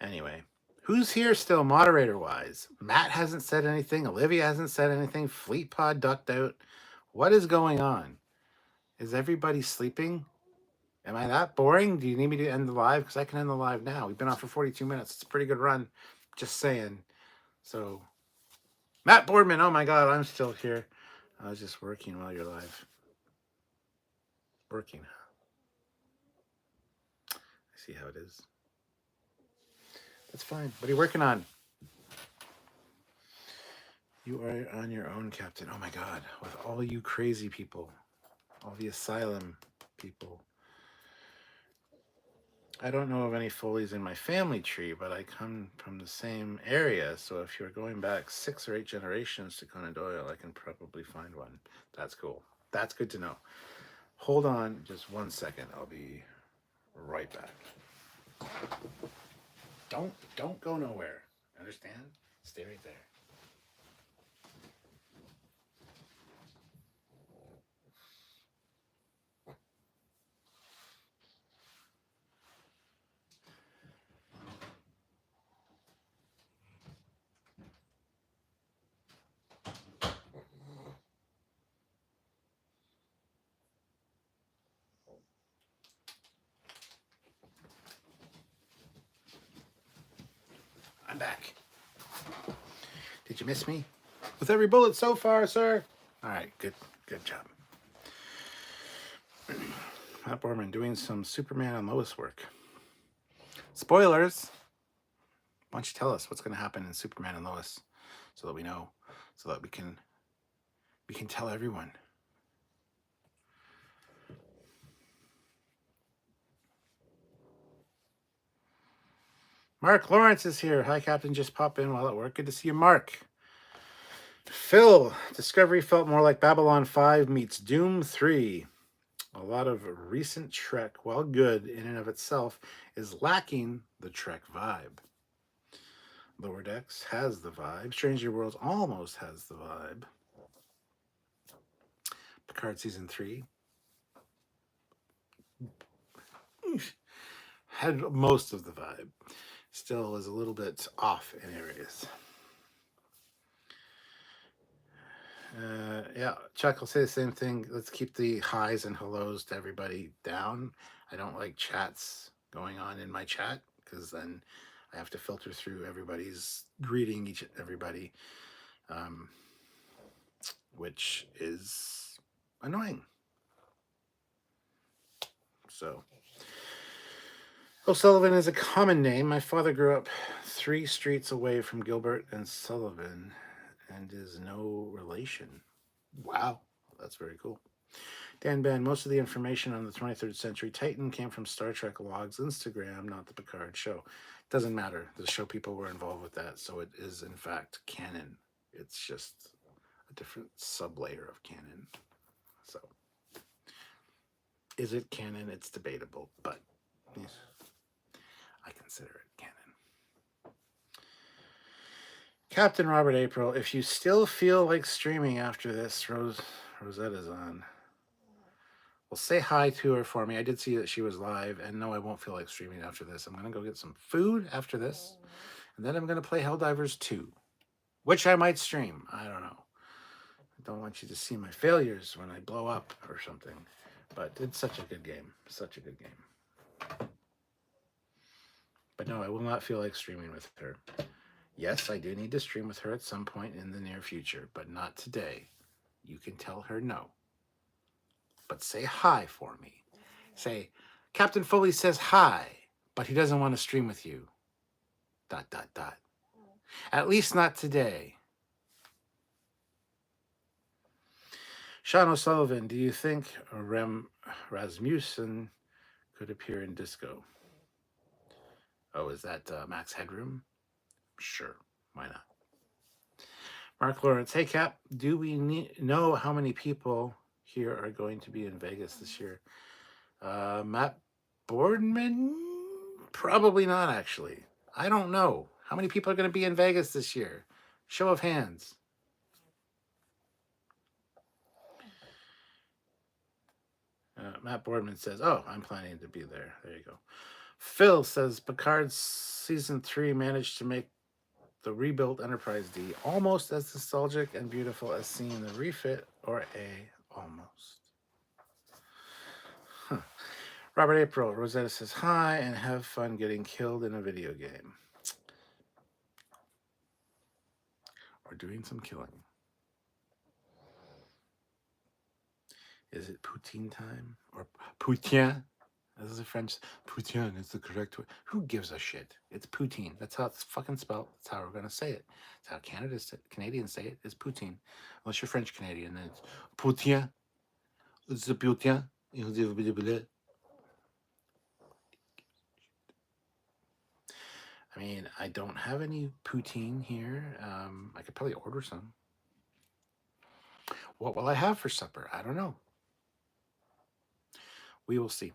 Anyway, who's here still moderator-wise? Matt hasn't said anything. Olivia hasn't said anything. Fleet Pod ducked out. What is going on? Is everybody sleeping? Am I that boring? Do you need me to end the live? Because I can end the live now. We've been on for 42 minutes. It's a pretty good run. Just saying. So, Matt Boardman, oh my God, I'm still here. I was just working while you're live. Working. I see how it is. That's fine. What are you working on? You are on your own, Captain. Oh my God. With all you crazy people. All the asylum people. I don't know of any Foleys in my family tree, but I come from the same area. So if you're going back 6 or 8 generations to Conan Doyle, I can probably find one. That's cool. That's good to know. Hold on just 1 second. I'll be right back. Don't go nowhere. Understand? Stay right there. I'm back. Did you miss me? With every bullet so far, sir? All right, good job. Matt Borman doing some Superman and Lois work. Spoilers. Why don't you tell us what's going to happen in Superman and Lois so that we know, so that we can tell everyone. Mark Lawrence is here. Hi, Captain. Just pop in while at work. Good to see you, Mark. Phil, Discovery felt more like Babylon 5 meets Doom 3. A lot of recent Trek, while good in and of itself, is lacking the Trek vibe. Lower Decks has the vibe. Stranger Worlds almost has the vibe. Picard Season 3 had most of the vibe. still is a little bit off in areas. Yeah, Chuck will say the same thing. Let's keep the highs and hellos to everybody down. I don't like chats going on in my chat because then I have to filter through everybody's greeting everybody, um, which is annoying. So, O'Sullivan is a common name. My father grew up 3 streets away from Gilbert and Sullivan and is no relation. Wow, that's very cool. Dan Ben, most of the information on the 23rd Century Titan came from Star Trek Log's Instagram, not the Picard show. Doesn't matter. The show people were involved with that, so it is, in fact, canon. It's just a different sub-layer of canon. So, is it canon? It's debatable, but I consider it canon. Captain Robert April, if you still feel like streaming after this, Rosetta's on. Well, say hi to her for me. I did see that she was live, and no, I won't feel like streaming after this. I'm going to go get some food after this, and then I'm going to play Helldivers 2, which I might stream. I don't know. I don't want you to see my failures when I blow up or something, but it's such a good game. Such a good game. But no, I will not feel like streaming with her. Yes, I do need to stream with her at some point in the near future, but not today. You can tell her no. But say hi for me. Say, Captain Foley says hi, but he doesn't want to stream with you. ... At least not today. Sean O'Sullivan, do you think Rasmussen could appear in Disco? Oh, is that Max Headroom? Sure, why not? Mark Lawrence, hey Cap, do we know how many people here are going to be in Vegas this year? Matt Boardman? Probably not, actually. I don't know. How many people are going to be in Vegas this year? Show of hands. Matt Boardman says, oh, I'm planning to be there. There you go. Phil says, Picard's Season 3 managed to make the rebuilt Enterprise D almost as nostalgic and beautiful as seeing the refit or A almost. Huh. Robert April, Rosetta says hi and have fun getting killed in a video game. Or doing some killing. Is it poutine time? Or poutine? This is a French. Poutine is the correct way. Who gives a shit? It's poutine. That's how it's fucking spelled. That's how we're going to say it. That's how Canadians say it, is poutine. Unless you're French Canadian, then it's poutine. It's a poutine. I mean, I don't have any poutine here. I could probably order some. What will I have for supper? I don't know. We will see.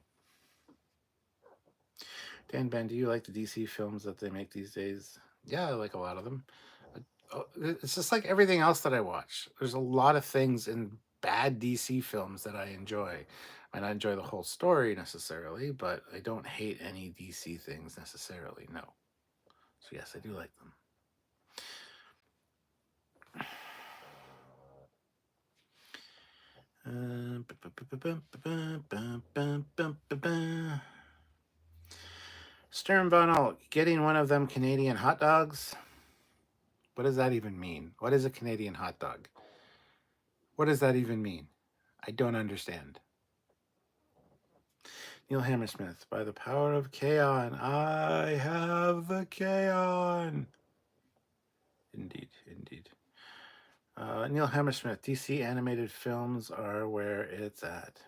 Dan Ben, do you like the DC films that they make these days? Yeah, I like a lot of them. It's just like everything else that I watch. There's a lot of things in bad DC films that I enjoy. I mean, I enjoy the whole story necessarily, but I don't hate any DC things necessarily, no. So yes, I do like them. Stern Von Alt, getting one of them Canadian hot dogs? What does that even mean? What is a Canadian hot dog? What does that even mean? I don't understand. Neil Hammersmith, by the power of Kaon, I have the Kaon. Indeed, indeed. Neil Hammersmith, DC animated films are where it's at.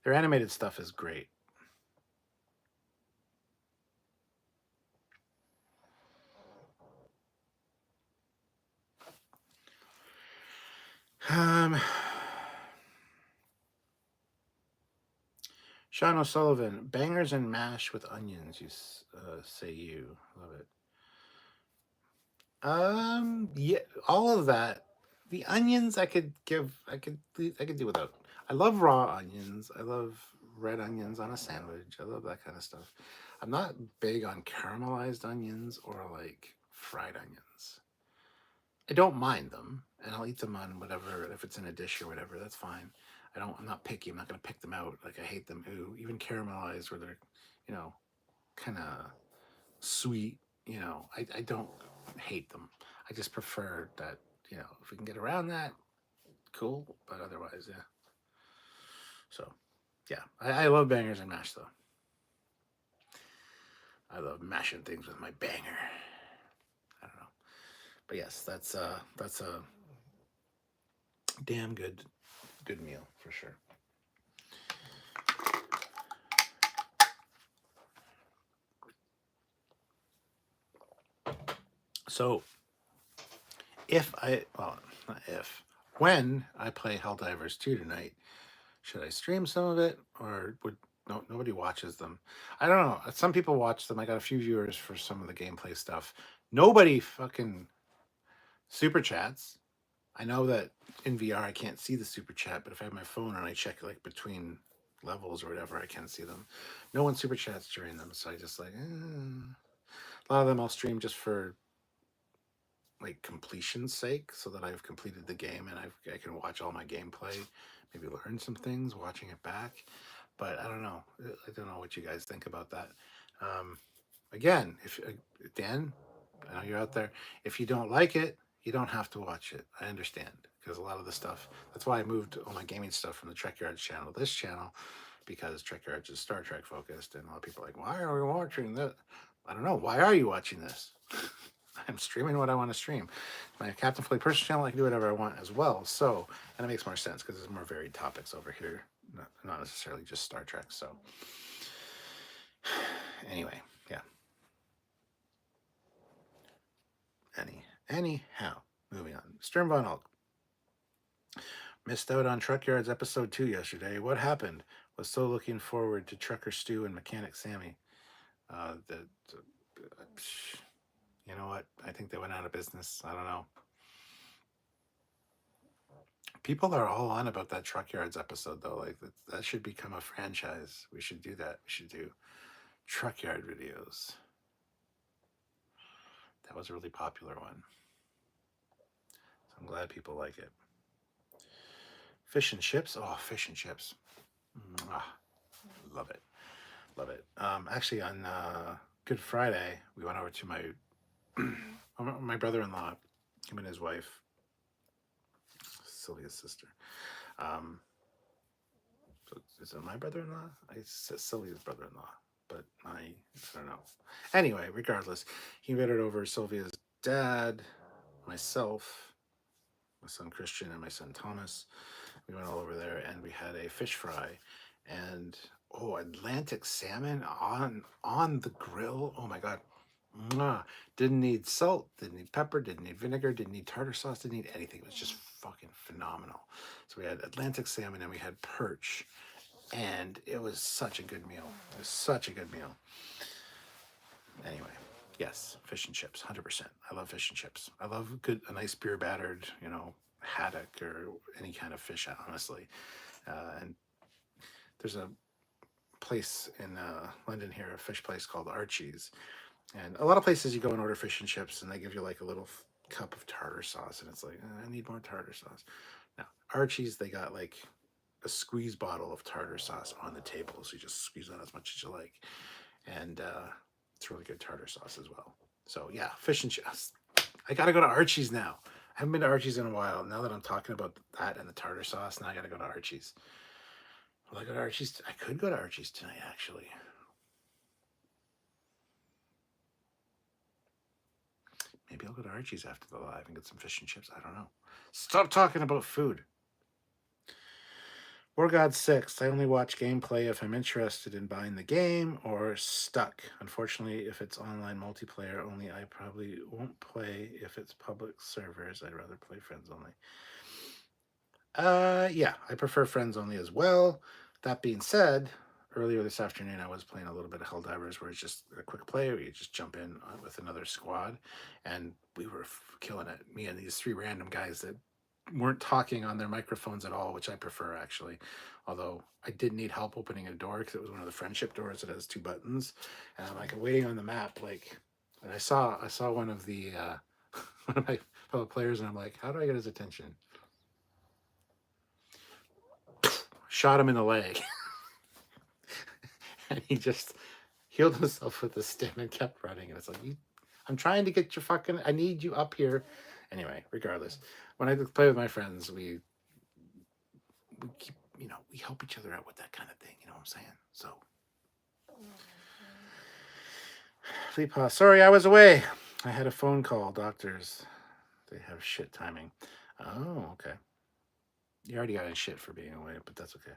Their animated stuff is great. Sean O'Sullivan, bangers and mash with onions. You say you love it. Yeah, all of that. The onions I could do without. I love raw onions. I love red onions on a sandwich. I love that kind of stuff. I'm not big on caramelized onions or like fried onions. I don't mind them, and I'll eat them on whatever, if it's in a dish or whatever. That's fine. I'm not picky. I'm not gonna pick them out. Like I hate them. Ooh, even caramelized where they're, you know, kind of sweet. I don't hate them. I just prefer that. If we can get around that, cool. But otherwise, yeah. So, yeah, I love bangers and mash though. I love mashing things with my banger. I don't know, but yes, that's a damn good meal for sure. So if I well not if when I play Helldivers 2 tonight, should I stream some of it or would no nobody watches them? I don't know. Some people watch them. I got a few viewers for some of the gameplay stuff. Nobody fucking super chats. I know that in VR I can't see the super chat, but if I have my phone and I check like between levels or whatever, I can see them. No one super chats during them, so I just like a lot of them I'll stream just for like completion's sake, so that I've completed the game and I can watch all my gameplay, maybe learn some things watching it back. But I don't know. I don't know what you guys think about that. Um, Again, if Dan, I know you're out there. If you don't like it, you don't have to watch it. I understand because a lot of the stuff. That's why I moved all my gaming stuff from the Trekyards channel to this channel because Trekyards is Star Trek focused, and a lot of people are like, "Why are we watching this?" I don't know. Why are you watching this? I'm streaming what I want to stream. My Captain Foley personal channel, I can do whatever I want as well. So, and it makes more sense because there's more varied topics over here, not necessarily just Star Trek. So, anyway, yeah. Anyhow, moving on. Stern Von Hulk missed out on Truckyards episode 2 yesterday. What happened? Was so looking forward to Trucker Stu and Mechanic Sammy. The you know what? I think they went out of business. I don't know. People are all on about that Truckyards episode though. Like that should become a franchise. We should do that. We should do Truckyard videos. That was a really popular one. So I'm glad people like it. Fish and chips. Oh, fish and chips. Love it. Love it. Actually, on Good Friday, we went over to my brother-in-law, him and his wife, Sylvia's sister. Um, so is it my brother-in-law? I said Sylvia's brother-in-law, but I don't know. Anyway, regardless, he invited over Sylvia's dad, myself, my son Christian, and my son Thomas. We went all over there, and we had a fish fry, and Atlantic salmon on the grill. Oh my god. Mwah. Didn't need salt, didn't need pepper, didn't need vinegar, didn't need tartar sauce, didn't need anything. It was just fucking phenomenal. So we had Atlantic salmon and we had perch, and it was such a good meal. It was such a good meal. Anyway, yes, fish and chips, 100%. I love fish and chips. I love a nice beer battered, haddock or any kind of fish, honestly. And there's a place in London here, a fish place called Archie's. And a lot of places you go and order fish and chips and they give you like a little cup of tartar sauce. And it's like, I need more tartar sauce. Now, Archie's, they got like a squeeze bottle of tartar sauce on the table. So you just squeeze on as much as you like. And it's really good tartar sauce as well. So yeah, fish and chips. I got to go to Archie's now. I haven't been to Archie's in a while. Now that I'm talking about that and the tartar sauce, now I got to go to Archie's. Will I go to Archie's? I could go to Archie's tonight, actually. Maybe I'll go to Archie's after the live and get some fish and chips. I don't know. Stop talking about food. War God 6. I only watch gameplay if I'm interested in buying the game or stuck. Unfortunately, if it's online multiplayer only, I probably won't play. If it's public servers, I'd rather play friends only. Yeah, I prefer friends only as well. That being said, earlier this afternoon I was playing a little bit of Helldivers where it's just a quick play where you just jump in with another squad, and we were killing it. Me and these 3 random guys that weren't talking on their microphones at all, which I prefer actually. Although I did need help opening a door because it was one of the friendship doors that has 2 buttons, and I'm like waiting on the map, like, and I saw one of the one of my fellow players, and I'm like, how do I get his attention? Shot him in the leg, and he just healed himself with the stim and kept running. And it's like, I'm trying to get your fucking, I need you up here. Anyway, regardless, when I play with my friends, we keep, we help each other out with that kind of thing. You know what I'm saying? So, Fleepaw, sorry I was away. I had a phone call. Doctors, they have shit timing. Oh, okay. You already got in shit for being away, but that's okay.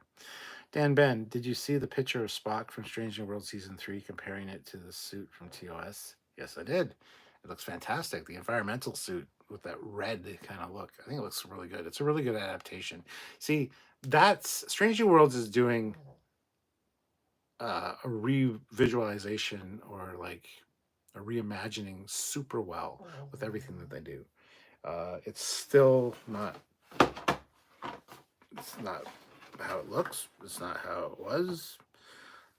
Dan Ben, did you see the picture of Spock from Strange New World Season 3 comparing it to the suit from TOS? Yes, I did. It looks fantastic. The environmental suit with that red kind of look. I think it looks really good. It's a really good adaptation. See, that's Strange New Worlds is doing a revisualization or like a reimagining super well with everything that they do. It's still not. It's not how it looks. It's not how it was.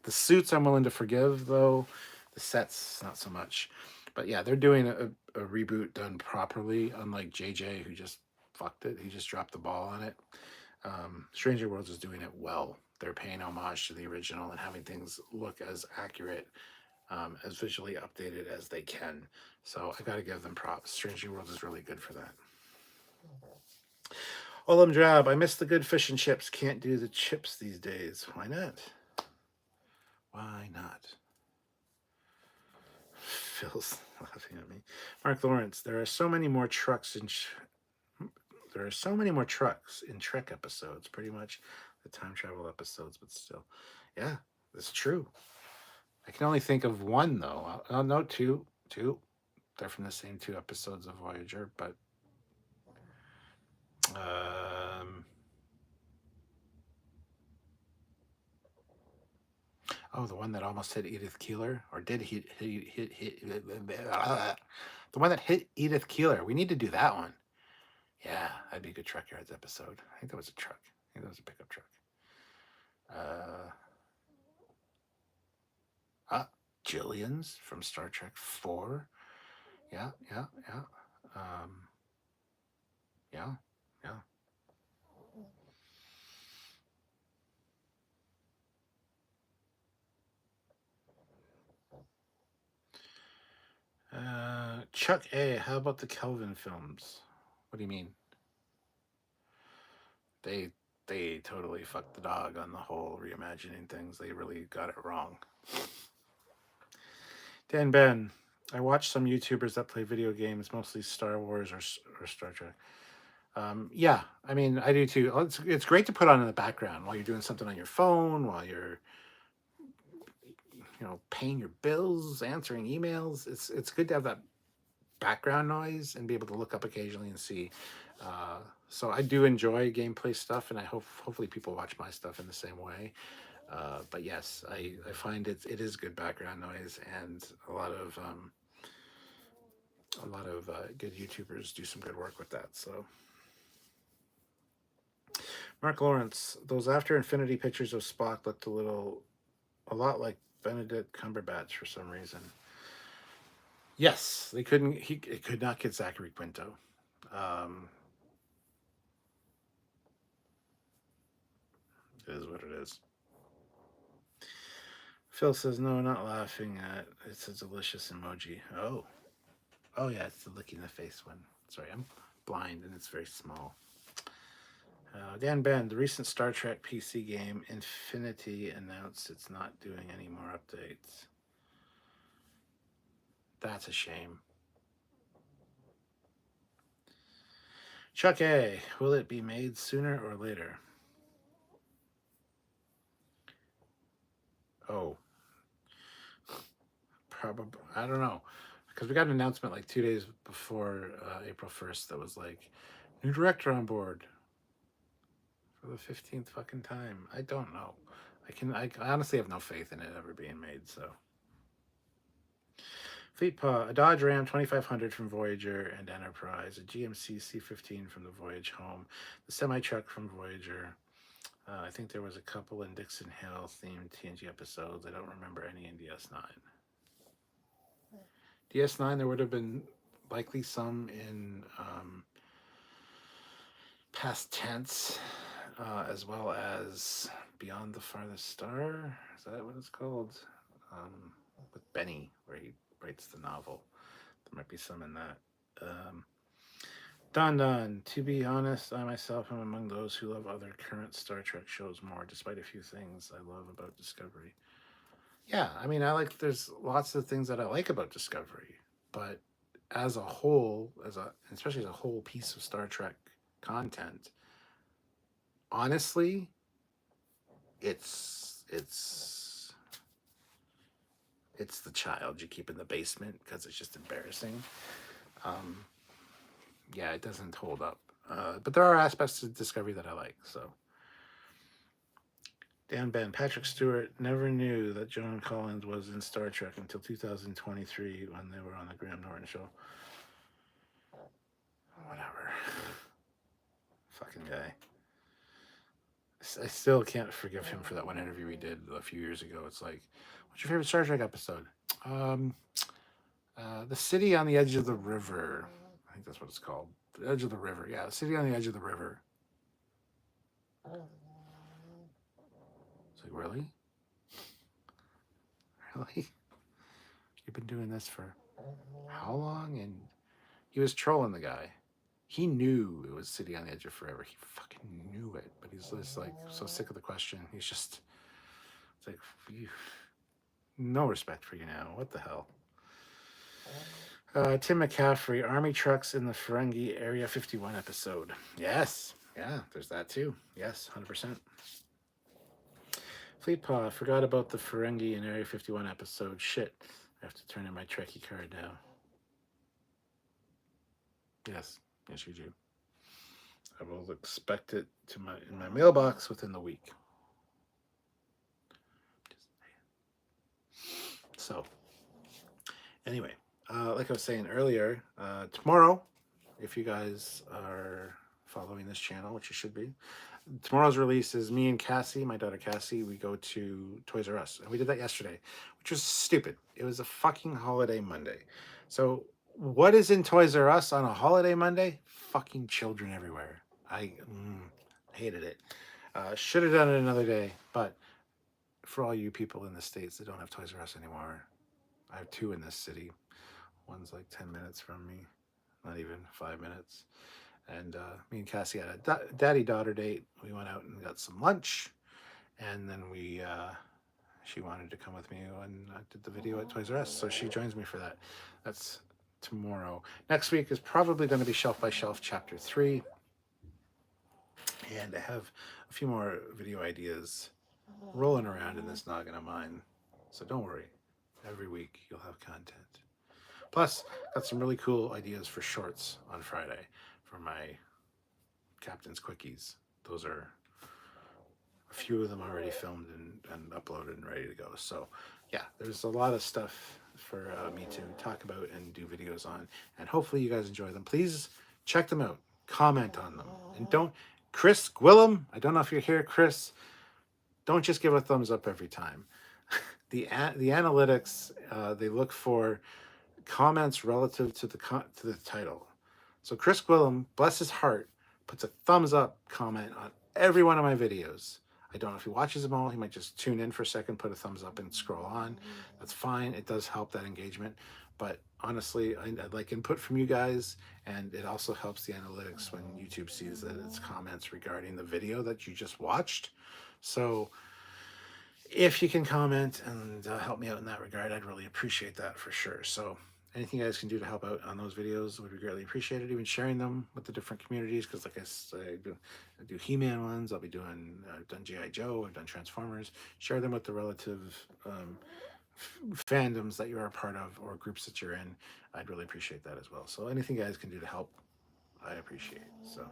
The suits I'm willing to forgive, though. The sets, not so much. But yeah, they're doing a reboot done properly, unlike JJ, who just fucked it. He just dropped the ball on it. Stranger Worlds is doing it well. They're paying homage to the original and having things look as accurate, as visually updated as they can. So I got to give them props. Stranger Worlds is really good for that. Olam Drab, I miss the good fish and chips. Can't do the chips these days. Why not? Why not? Phil's laughing at me. Mark Lawrence, there are so many more trucks in Trek episodes. Pretty much the time travel episodes, but still, yeah, that's true. I can only think of one though. No, two. They're from the same 2 episodes of Voyager, but oh, the one that almost hit Edith Keeler, or did hit the one that hit Edith Keeler. We need to do that one. Yeah, that'd be a good Trekyards episode. I think that was a truck. I think that was a pickup truck. Jillian's from Star Trek 4. Yeah. Yeah. Chuck A, how about the Kelvin films? What do you mean? They totally fucked the dog on the whole reimagining things. They really got it wrong. Dan Ben, I watch some YouTubers that play video games, mostly Star Wars or Star Trek. Yeah, I mean, I do too. It's great to put on in the background while you're doing something on your phone, while you're, paying your bills, answering emails. It's good to have that background noise and be able to look up occasionally and see. So I do enjoy gameplay stuff, and I hopefully people watch my stuff in the same way. But yes, I find it is good background noise, and a lot of good YouTubers do some good work with that. So, Mark Lawrence, those After Infinity pictures of Spock looked a lot like Benedict Cumberbatch for some reason. Yes, they couldn't. It could not get Zachary Quinto. It is what it is. Phil says, no, not laughing at. It's a delicious emoji. Oh yeah, it's the licking the face one. Sorry, I'm blind and it's very small. Dan Ben, the recent Star Trek PC game Infinity announced it's not doing any more updates. That's a shame. Chuck A, will it be made sooner or later? Oh, probably. I don't know, because we got an announcement like 2 days before April 1st that was like, new director on board for the 15th fucking time. I don't know. I honestly have no faith in it ever being made. So, Fleet Paw, a Dodge Ram 2500 from Voyager and Enterprise, a GMC C15 from the Voyage home, the semi-truck from Voyager. I think there was a couple in Dixon Hill themed TNG episodes. I don't remember any in DS9. DS9, there would have been likely some in past tense, as well as Beyond the Farthest Star. Is that what it's called? With Benny, where he writes the novel. There might be some in that. Don, to be honest, I myself am among those who love other current Star Trek shows more, despite a few things I love about Discovery. Yeah, I mean, there's lots of things that I like about Discovery, but as a whole, especially as a whole piece of Star Trek content, honestly, it's the child you keep in the basement because it's just embarrassing. Yeah, it doesn't hold up. But there are aspects of Discovery that I like. So, Dan Ben, Patrick Stewart never knew that Joan Collins was in Star Trek until 2023 when they were on the Graham Norton show. Whatever. Fucking guy. I still can't forgive him for that one interview he did a few years ago. It's like, what's your favorite Star Trek episode? The City on the Edge of the River. I think that's what it's called. The Edge of the River. Yeah, the City on the Edge of the River. It's like, really? Really? You've been doing this for how long? And he was trolling the guy. He knew it was City on the Edge of Forever. He fucking knew it. But he's just like so sick of the question. He's just, it's like, no respect for you now. What the hell? Tim McCaffrey, Army trucks in the Ferengi Area 51 episode. Yes. Yeah, there's that too. Yes, 100%. Fleet Paw, forgot about the Ferengi in Area 51 episode. Shit. I have to turn in my Trekkie card now. Yes. Yes, you do. I will expect it in my mailbox within the week. So, anyway, like I was saying earlier, tomorrow, if you guys are following this channel, which you should be, tomorrow's release is me and Cassie, my daughter Cassie, we go to Toys R Us. And we did that yesterday, which was stupid. It was a fucking holiday Monday. So what is in Toys R Us on a holiday Monday? Fucking children everywhere. I hated it. Should have done it another day. But for all you people in the States that don't have Toys R Us anymore, I have two in this city. One's like 10 minutes from me. Not even 5 minutes. And me and Cassie had a daddy-daughter date. We went out and got some lunch. And then she wanted to come with me when I did the video at Toys R Us. So she joins me for that. That's tomorrow. Next week is probably going to be Shelf by Shelf Chapter 3. And I have a few more video ideas rolling around in this noggin of mine. So don't worry. Every week you'll have content. Plus, got some really cool ideas for shorts on Friday for my Captain's Quickies. Those are a few of them already filmed and uploaded and ready to go. So yeah, there's a lot of stuff for me to talk about and do videos on. And hopefully you guys enjoy them. Please check them out. Comment on them. And Chris Gwillem, I don't know if you're here, Chris. Don't just give a thumbs up every time. The analytics, they look for comments relative to the title. So Chris Gwillem, bless his heart, puts a thumbs up comment on every one of my videos. I don't know if he watches them all. He might just tune in for a second, put a thumbs up and scroll on. That's fine. It does help that engagement. But honestly, I'd like input from you guys. And it also helps the analytics when YouTube sees that it's comments regarding the video that you just watched. So if you can comment and help me out in that regard, I'd really appreciate that for sure. So anything you guys can do to help out on those videos would be greatly appreciated. Even sharing them with the different communities, because like I do He-Man ones. I've done G.I. Joe. I've done Transformers. Share them with the relative fandoms that you're a part of or groups that you're in. I'd really appreciate that as well. So anything you guys can do to help, I appreciate. So.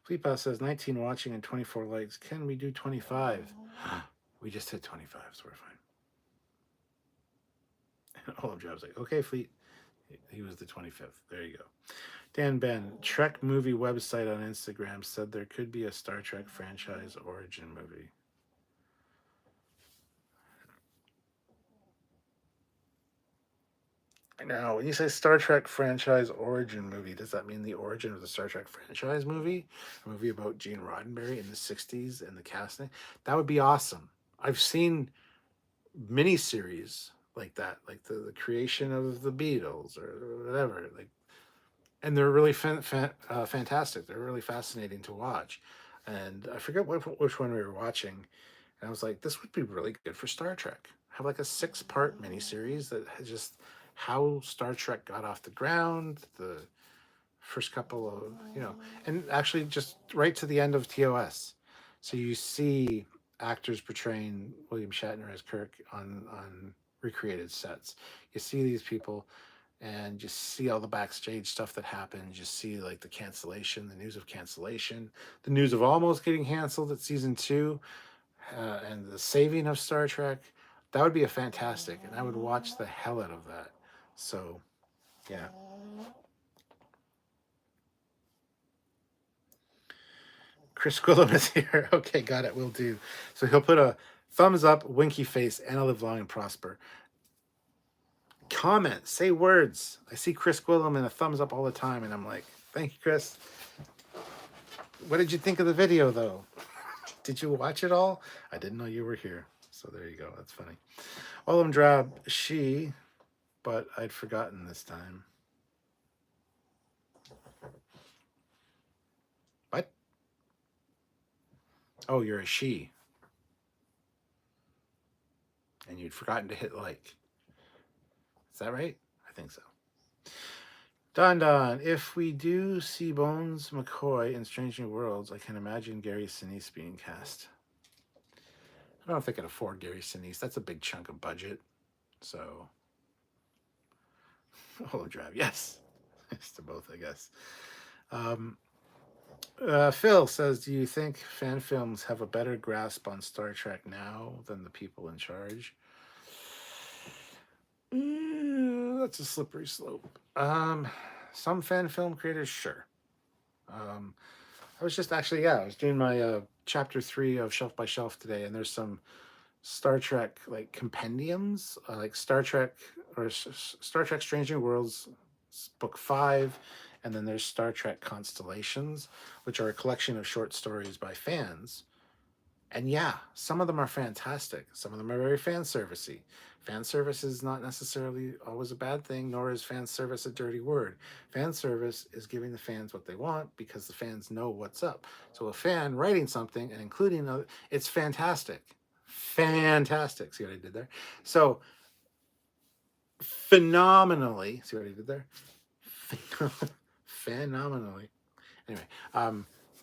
Fleetpath says 19 watching and 24 likes. Can we do 25? We just hit 25, so we're fine. All of Job's like, okay, Fleet. He was the 25th. There you go. Dan Ben, Trek movie website on Instagram said there could be a Star Trek franchise origin movie. Now, when you say Star Trek franchise origin movie, does that mean the origin of the Star Trek franchise movie? A movie about Gene Roddenberry in the 60s and the casting? That would be awesome. I've seen miniseries like that, like the creation of the Beatles or whatever. Like, and they're really fantastic. They're really fascinating to watch. And I forget which one we were watching. And I was like, this would be really good for Star Trek. Have like a 6-part miniseries that has just how Star Trek got off the ground, the first couple of, and actually just right to the end of TOS. So you see actors portraying William Shatner as Kirk on recreated sets. You see these people and you see all the backstage stuff that happened. You see like the cancellation, the news of cancellation, the news of almost getting canceled at season 2, and the saving of Star Trek. That would be a fantastic, and I would watch the hell out of that. So, yeah. Chris Quillum is here. Okay, got it. Will do. So he'll put a thumbs up, winky face, and a live long and prosper. Comment, say words. I see Chris Quillum and a thumbs up all the time, and I'm like, thank you, Chris. What did you think of the video, though? Did you watch it all? I didn't know you were here. So there you go. That's funny. Olam Drab, she, but I'd forgotten this time. What? Oh, you're a she. And you'd forgotten to hit like. Is that right? I think so. Don, if we do see Bones McCoy in Strange New Worlds, I can imagine Gary Sinise being cast. I don't know if they can afford Gary Sinise. That's a big chunk of budget. So, Holodrab, yes. Yes to both, I guess. Phil says, do you think fan films have a better grasp on Star Trek now than the people in charge? That's a slippery slope. Some fan film creators, sure. I was just actually, I was doing my chapter 3 of Shelf by Shelf today, and there's some Star Trek like compendiums, like Star Trek or Star Trek Strange New Worlds, book 5, and then there's Star Trek Constellations, which are a collection of short stories by fans. And yeah, some of them are fantastic. Some of them are very fan servicey. Fan service is not necessarily always a bad thing, nor is fan service a dirty word. Fan service is giving the fans what they want because the fans know what's up. So a fan writing something and including it's fantastic. Fantastic. See what I did there? So phenomenally. See what I did there? Phenomenally. Anyway,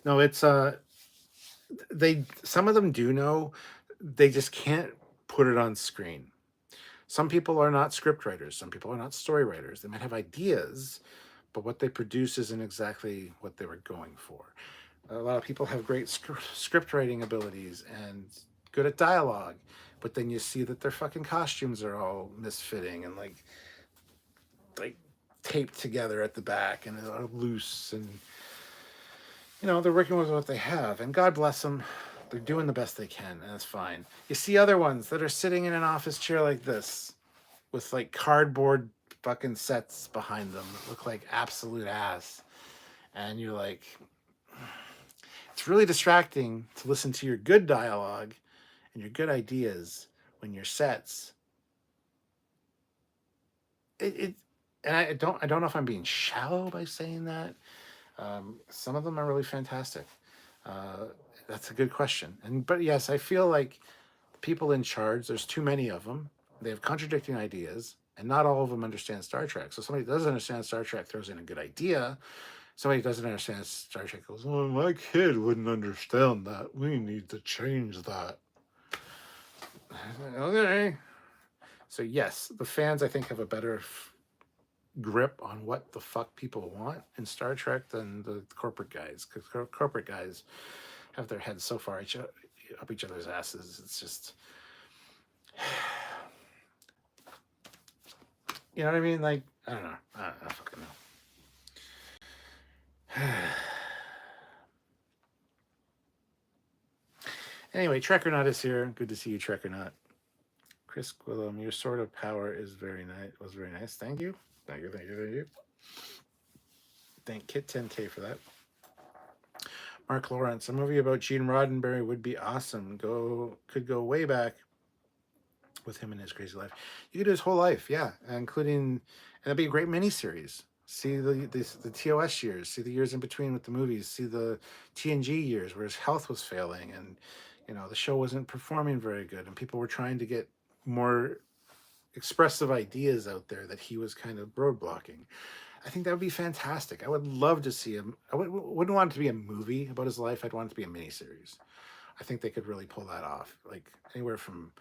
no, it's some of them do know, they just can't put it on screen. Some people are not script writers, some people are not story writers. They might have ideas, but what they produce isn't exactly what they were going for. A lot of people have great script writing abilities and good at dialogue, but then you see that their fucking costumes are all misfitting and like taped together at the back and are loose, and they're working with what they have, and God bless them. They're doing the best they can, and that's fine. You see other ones that are sitting in an office chair like this with like cardboard fucking sets behind them that look like absolute ass. And you're like, it's really distracting to listen to your good dialogue and your good ideas when your sets. And I don't know if I'm being shallow by saying that. Some of them are really fantastic. That's a good question. But yes, I feel like the people in charge, there's too many of them. They have contradicting ideas, and not all of them understand Star Trek. So somebody that doesn't understand Star Trek throws in a good idea. Somebody who doesn't understand Star Trek goes, "Oh, my kid wouldn't understand that. We need to change that." Okay. So yes, the fans, I think, have a better grip on what the fuck people want in Star Trek than the corporate guys, because corporate guys have their heads so far up each other's asses. It's just, you know what I mean? Like, I don't know. I don't fucking know. Anyway, Trekyard is here. Good to see you, Trekyard. Chris Quillum, your sword of power is very nice. Was very nice. Thank you. Thank you. Thank you. Thank you. Thank Kit 10K for that. Mark Lawrence, a movie about Gene Roddenberry would be awesome. Could go way back with him and his crazy life. You could do his whole life, yeah, including, and that'd be a great miniseries. See the TOS years, see the years in between with the movies, see the TNG years where his health was failing and the show wasn't performing very good and people were trying to get more expressive ideas out there that he was kind of roadblocking. I think that would be fantastic. I would love to see him. I wouldn't want it to be a movie about his life. I'd want it to be a miniseries. I think they could really pull that off. Like anywhere from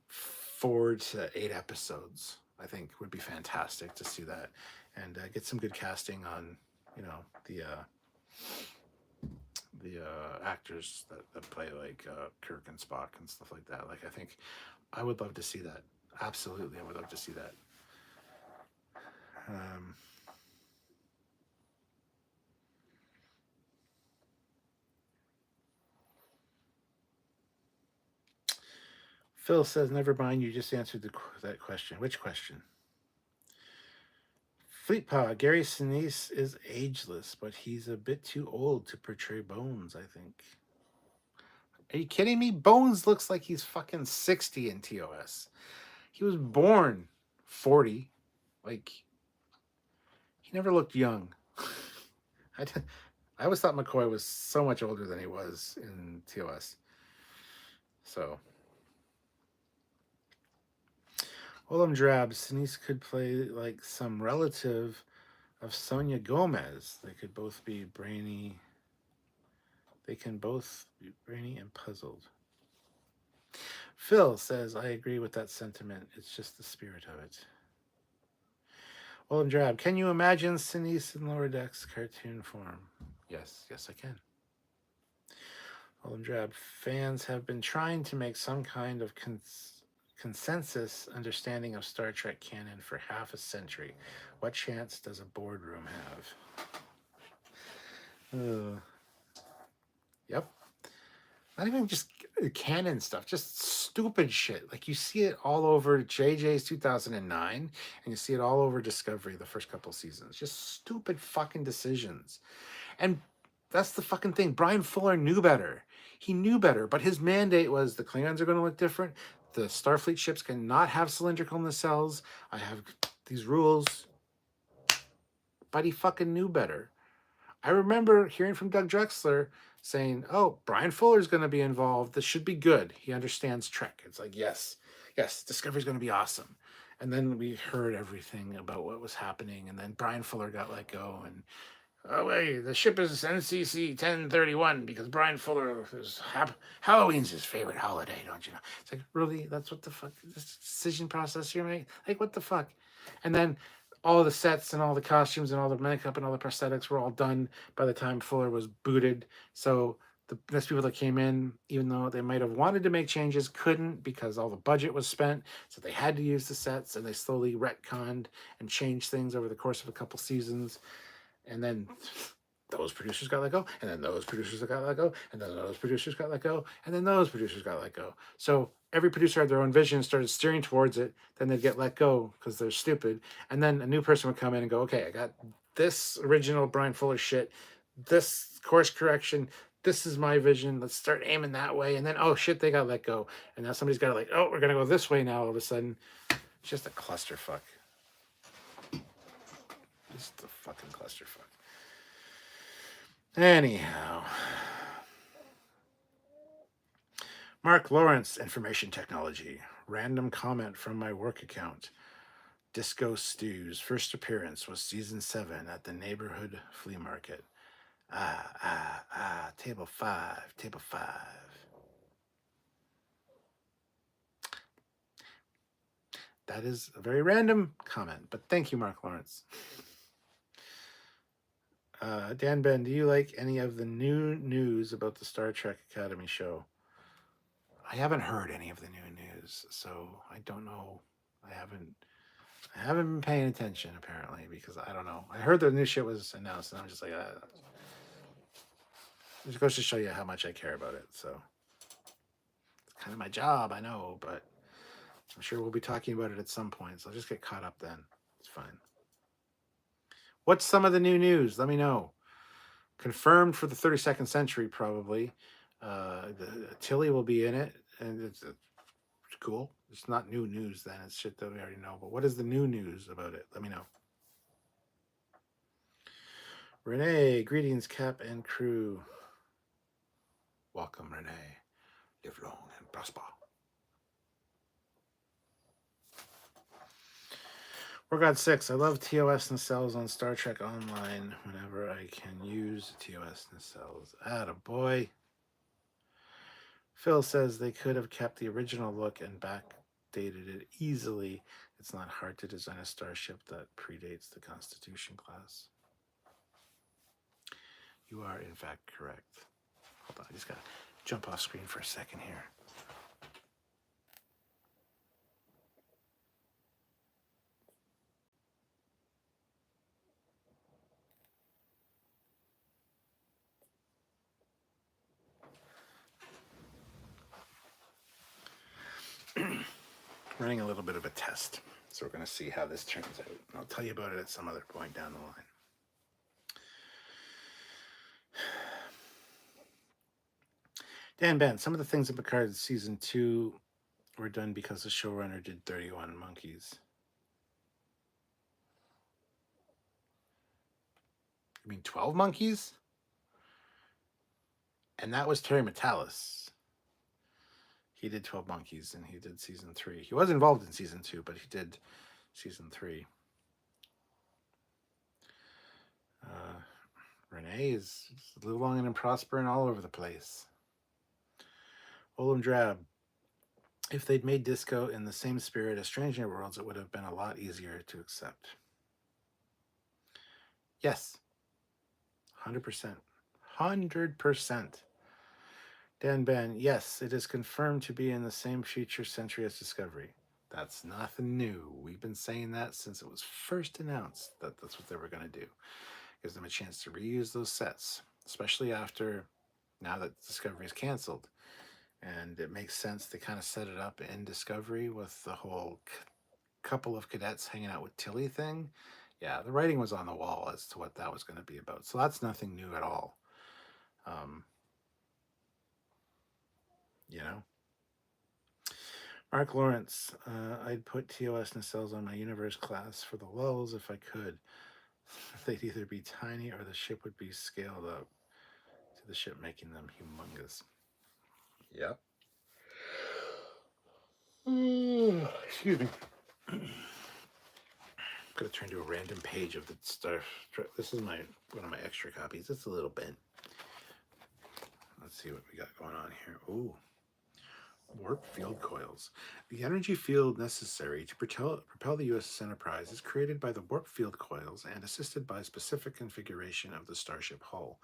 4 to 8 episodes, I think would be fantastic to see that. And get some good casting on, the actors that play like Kirk and Spock and stuff like that. Like I think I would love to see that. Absolutely, I would love to see that. Phil says, never mind, you just answered that question. Which question? Fleetpaw, Gary Sinise is ageless, but he's a bit too old to portray Bones, I think. Are you kidding me? Bones looks like he's fucking 60 in TOS. He was born 40. Like, he never looked young. I always thought McCoy was so much older than he was in TOS. So, Olam Drab, Sinise could play like some relative of Sonia Gomez. They could both be brainy. They can both be brainy and puzzled. Phil says, I agree with that sentiment. It's just the spirit of it. Olam Drab, can you imagine Sinise in Lower Decks cartoon form? Yes, I can. Olam Drab, fans have been trying to make some kind of consensus understanding of Star Trek canon for half a century. What chance does a boardroom have? Yep. Not even just canon stuff, just stupid shit. Like you see it all over JJ's 2009, and you see it all over Discovery the first couple seasons. Just stupid fucking decisions. And that's the fucking thing. Brian Fuller knew better. He knew better, but his mandate was the Klingons are going to look different. The Starfleet ships cannot have cylindrical nacelles. I have these rules. But he fucking knew better. I remember hearing from Doug Drexler saying, oh, Brian Fuller's going to be involved. This should be good. He understands Trek. It's like, yes, Discovery's going to be awesome. And then we heard everything about what was happening. And then Brian Fuller got let go. And, oh, wait, the ship is NCC 1031 because Brian Fuller is Halloween's his favorite holiday, don't you know? It's like, really? That's what the fuck? This decision process you're making? Like, what the fuck? And then all the sets and all the costumes and all the makeup and all the prosthetics were all done by the time Fuller was booted. So the next people that came in, even though they might have wanted to make changes, couldn't because all the budget was spent. So they had to use the sets, and they slowly retconned and changed things over the course of a couple seasons. And then those producers got let go, and then those producers got let go, and then those producers got let go, and then those producers got let go. So every producer had their own vision, started steering towards it, then they'd get let go because they're stupid. And then a new person would come in and go, okay, I got this original Brian Fuller shit, this course correction, this is my vision, let's start aiming that way. And then, oh shit, they got let go. And now somebody's got to oh, we're going to go this way now all of a sudden. It's just a clusterfuck. Just a fucking clusterfuck. Anyhow, Mark Lawrence, information technology. Random comment from my work account. Disco Stew's first appearance was season 7 at the neighborhood flea market. Table 5. That is a very random comment, but thank you, Mark Lawrence. Dan Ben, do you like any of the new news about the Star Trek Academy show? I haven't heard any of the new news, so I don't know. I haven't been paying attention apparently because I don't know. I heard the new shit was announced, and I'm just like, it just goes to show you how much I care about it. So it's kind of my job, I know, but I'm sure we'll be talking about it at some point. So I'll just get caught up then. It's fine. What's some of the new news? Let me know. Confirmed for the 32nd century, probably. Tilly will be in it, and it's cool. It's not new news then. It's shit that we already know. But what is the new news about it? Let me know. Renee, greetings, Cap and crew. Welcome, Renee. Live long and prosper. War God 6. I love TOS nacelles on Star Trek Online whenever I can use TOS nacelles. Attaboy. Phil says they could have kept the original look and backdated it easily. It's not hard to design a starship that predates the Constitution class. You are, in fact, correct. Hold on, I just got to jump off screen for a second here. Running a little bit of a test. So we're going to see how this turns out. I'll tell you about it at some other point down the line. Dan Ben, some of the things in Picard season 2 were done because the showrunner did 31 Monkeys. You mean 12 Monkeys? And that was Terry Matalas. He did 12 Monkeys and he did season 3. He was involved in season 2, but he did season 3. Renee is live long and prospering all over the place. Olem Drab. If they'd made disco in the same spirit as Strange New Worlds, it would have been a lot easier to accept. Yes. 100%. 100%. Dan Ben, yes, it is confirmed to be in the same future century as Discovery. That's nothing new. We've been saying that since it was first announced that that's what they were going to do. Gives them a chance to reuse those sets, especially after now that Discovery is canceled. And it makes sense to kind of set it up in Discovery with the whole couple of cadets hanging out with Tilly thing. Yeah, the writing was on the wall as to what that was going to be about. So that's nothing new at all. You know? Mark Lawrence, I'd put TOS nacelles on my universe class for the lulls if I could. They'd either be tiny or the ship would be scaled up to the ship, making them humongous. Yep. Excuse me. I'm gonna turn to a random page of the Star. This is one of my extra copies. It's a little bent. Let's see what we got going on here. Ooh. Warp field coils. The energy field necessary to propel the USS Enterprise is created by the warp field coils and assisted by specific configuration of the starship hull.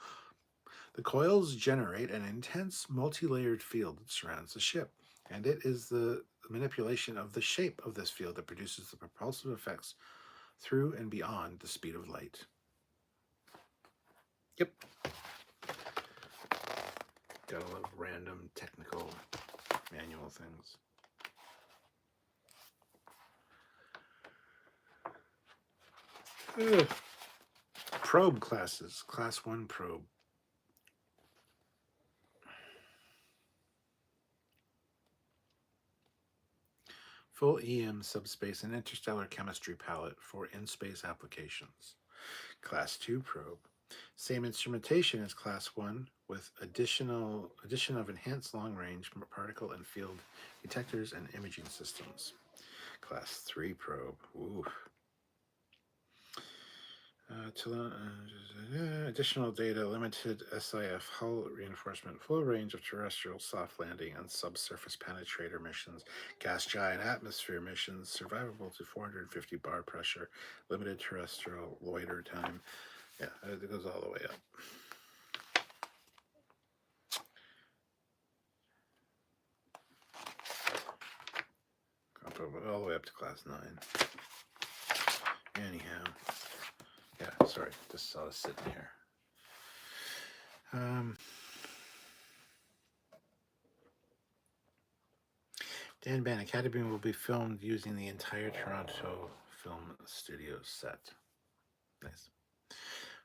The coils generate an intense multi-layered field that surrounds the ship, and it is the manipulation of the shape of this field that produces the propulsive effects through and beyond the speed of light. Yep. Gotta love random technical manual things. Ugh. Probe classes. Class 1 probe. Full EM subspace and interstellar chemistry palette for in-space applications. Class 2 probe. Same instrumentation as Class 1 with addition of enhanced long-range particle and field detectors and imaging systems. Class 3 probe. Ooh. Additional data, limited SIF hull reinforcement, full range of terrestrial soft landing and subsurface penetrator missions, gas giant atmosphere missions, survivable to 450 bar pressure, limited terrestrial loiter time. Yeah, it goes all the way up. All the way up to class 9. Anyhow. Yeah, sorry, just saw us sitting here. Dan Ban Academy will be filmed using the entire Toronto Film Studio set. Nice.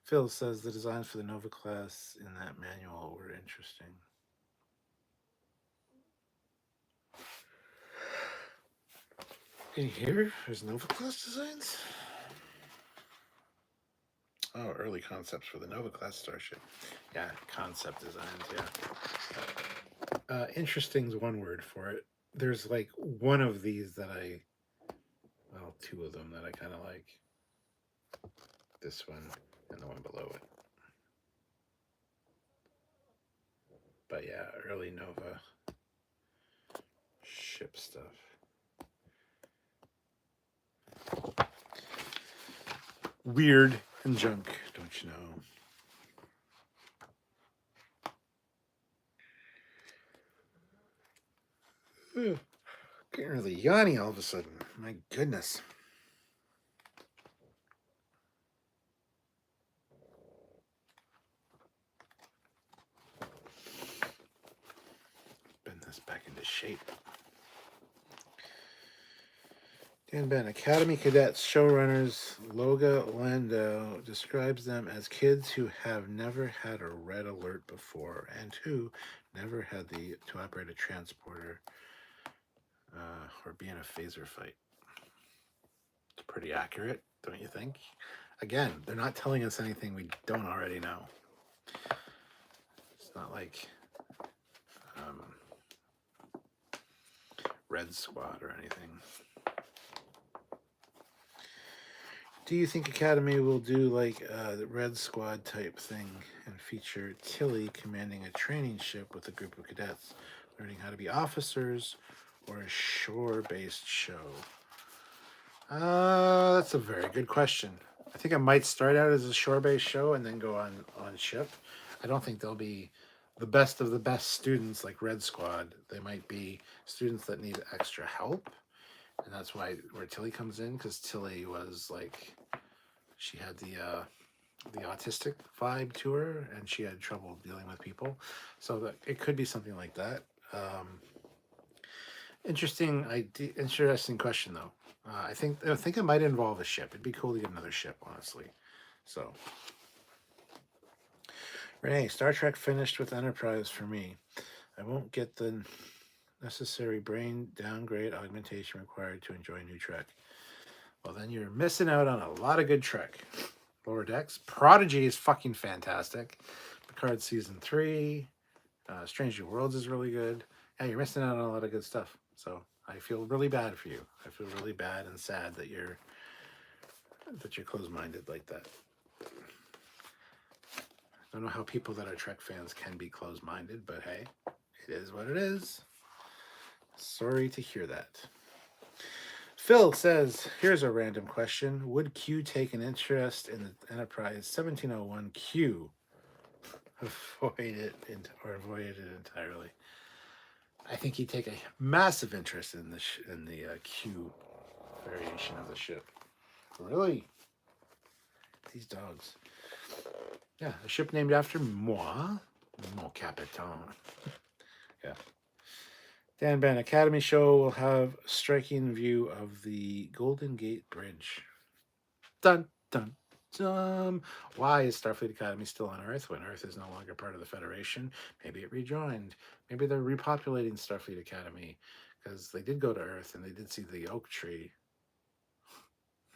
Phil says the designs for the Nova class in that manual were interesting. In here, there's Nova class designs? Oh, early concepts for the Nova class starship. Yeah, concept designs, yeah. Interesting is one word for it. There's like one of these that well, two of them that I kind of like. This one and the one below it. But yeah, early Nova ship stuff. Weird and junk, don't you know? Getting really yawny all of a sudden. My goodness. Bend this back into shape. Dan Ben, Academy Cadets showrunners Loga Landau describes them as kids who have never had a red alert before and who never had to operate a transporter or be in a phaser fight. It's pretty accurate, don't you think? Again, they're not telling us anything we don't already know. It's not like Red Squad or anything. Do you think Academy will do like the Red Squad type thing and feature Tilly commanding a training ship with a group of cadets learning how to be officers, or a shore-based show? That's a very good question. I think it might start out as a shore-based show and then go on ship. I don't think they'll be the best of the best students like Red Squad. They might be students that need extra help. And that's where Tilly comes in, because Tilly was like, she had the autistic vibe to her, and she had trouble dealing with people. So that it could be something like that. Interesting question though. I think it might involve a ship. It'd be cool to get another ship, honestly. So, Renee, Star Trek finished with Enterprise for me. I won't get the necessary brain downgrade augmentation required to enjoy new Trek. Well, then you're missing out on a lot of good Trek. Lower Decks. Prodigy is fucking fantastic. Picard Season 3. Strange New Worlds is really good. Yeah, you're missing out on a lot of good stuff. So I feel really bad for you. I feel really bad and sad that you're closed-minded like that. I don't know how people that are Trek fans can be closed-minded, but hey, it is what it is. Sorry to hear that. Phil says, here's a random question. Would Q take an interest in the Enterprise 1701 Q? Avoid it entirely. I think he'd take a massive interest in the Q variation of the ship. Really? These dogs. Yeah, a ship named after moi, mon capitaine. Yeah. Dan Ben, Academy show will have striking view of the Golden Gate Bridge. Dun, dun, dun. Why is Starfleet Academy still on Earth when Earth is no longer part of the Federation? Maybe it rejoined. Maybe they're repopulating Starfleet Academy, because they did go to Earth and they did see the oak tree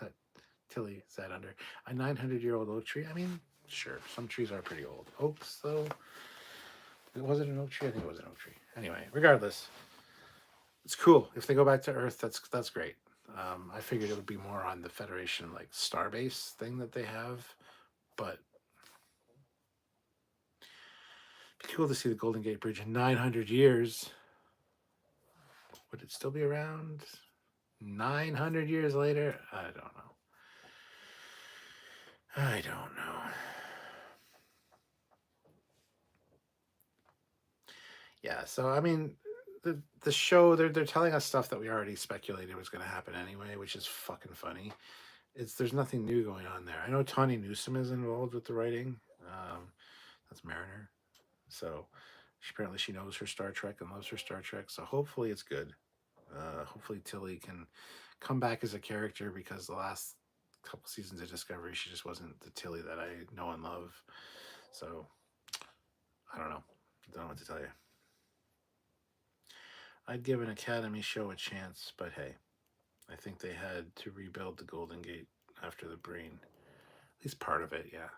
that Tilly sat under. A 900-year-old oak tree? I mean, sure, some trees are pretty old. Oaks, though? Was it an oak tree? I think it was an oak tree. Anyway, regardless, it's cool. If they go back to Earth, that's great. I figured it would be more on the Federation, like, Starbase thing that they have, but it'd be cool to see the Golden Gate Bridge in 900 years. Would it still be around 900 years later? I don't know. I don't know. Yeah, so I mean, the show, they're telling us stuff that we already speculated was going to happen anyway, which is fucking funny. There's nothing new going on there. I know Tawny Newsome is involved with the writing. That's Mariner. So apparently she knows her Star Trek and loves her Star Trek. So hopefully it's good. Hopefully Tilly can come back as a character, because the last couple seasons of Discovery, she just wasn't the Tilly that I know and love. So I don't know. I don't know what to tell you. I'd give an Academy show a chance, but hey, I think they had to rebuild the Golden Gate after the brain. At least part of it, yeah.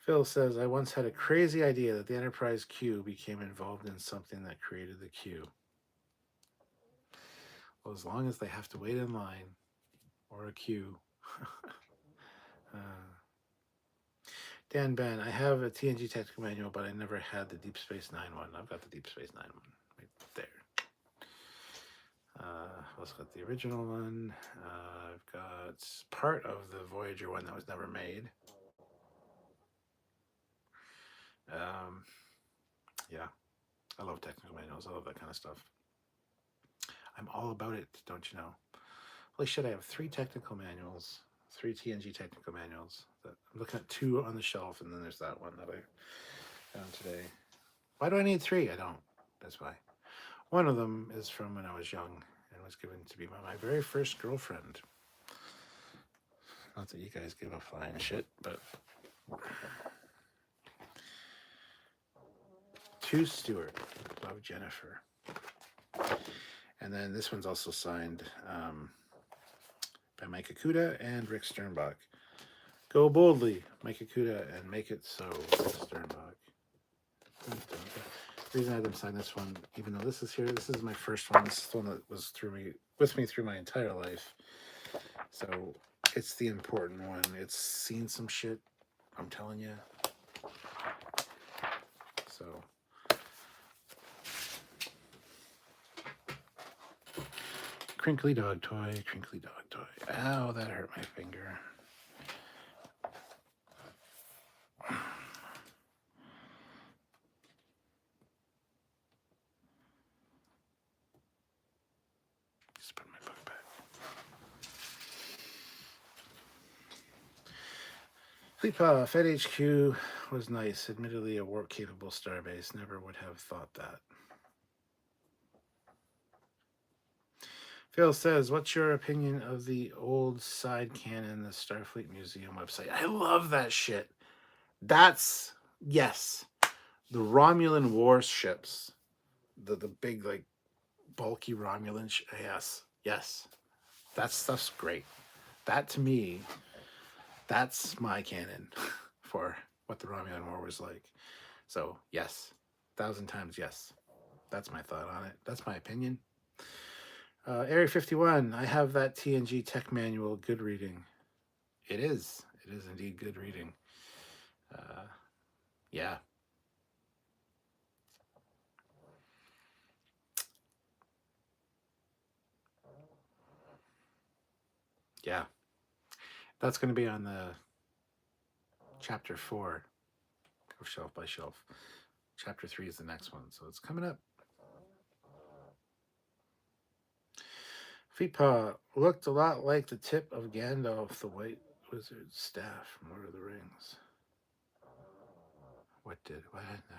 Phil says, I once had a crazy idea that the Enterprise Q became involved in something that created the Q. Well, as long as they have to wait in line or a queue. Dan Ben, I have a TNG technical manual, but I never had the Deep Space Nine one. I've got the Deep Space Nine one right there. I've also got the original one. I've got part of the Voyager one that was never made. Yeah, I love technical manuals. I love that kind of stuff. I'm all about it, don't you know? Holy shit, I have 3 technical manuals, 3 TNG technical manuals. I'm looking at 2 on the shelf, and then there's that one that I found today. Why do I need 3? I don't. That's why. One of them is from when I was young and was given to be my very first girlfriend. Not that you guys give a flying shit, but... To Stewart, love Jennifer. And then this one's also signed by Mike Ikuda and Rick Sternbach. Go boldly, Mike Ikuda, and make it so, Rick Sternbach. The reason I had them sign this one, even though this is here, this is my first one. This is the one that was with me through my entire life. So it's the important one. It's seen some shit, I'm telling you. So... Crinkly dog toy, crinkly dog toy. Ow, that hurt my finger. Just put my book back. Fleetpaw, Fed HQ was nice. Admittedly, a warp-capable starbase. Never would have thought that. Phil says, what's your opinion of the old side canon, the Starfleet Museum website? I love that shit. That's, yes, the Romulan warships. The big, like, bulky Romulan yes. That stuff's great. That, to me, that's my canon for what the Romulan War was like. So, yes. 1,000 times yes. That's my thought on it. That's my opinion. Area 51, I have that TNG tech manual, good reading. It is. It is indeed good reading. Yeah. Yeah. That's going to be on the chapter 4 of Shelf by Shelf. Chapter 3 is the next one, so it's coming up. Feetpaw looked a lot like the tip of Gandalf, the White Wizard's staff from Lord of the Rings. What?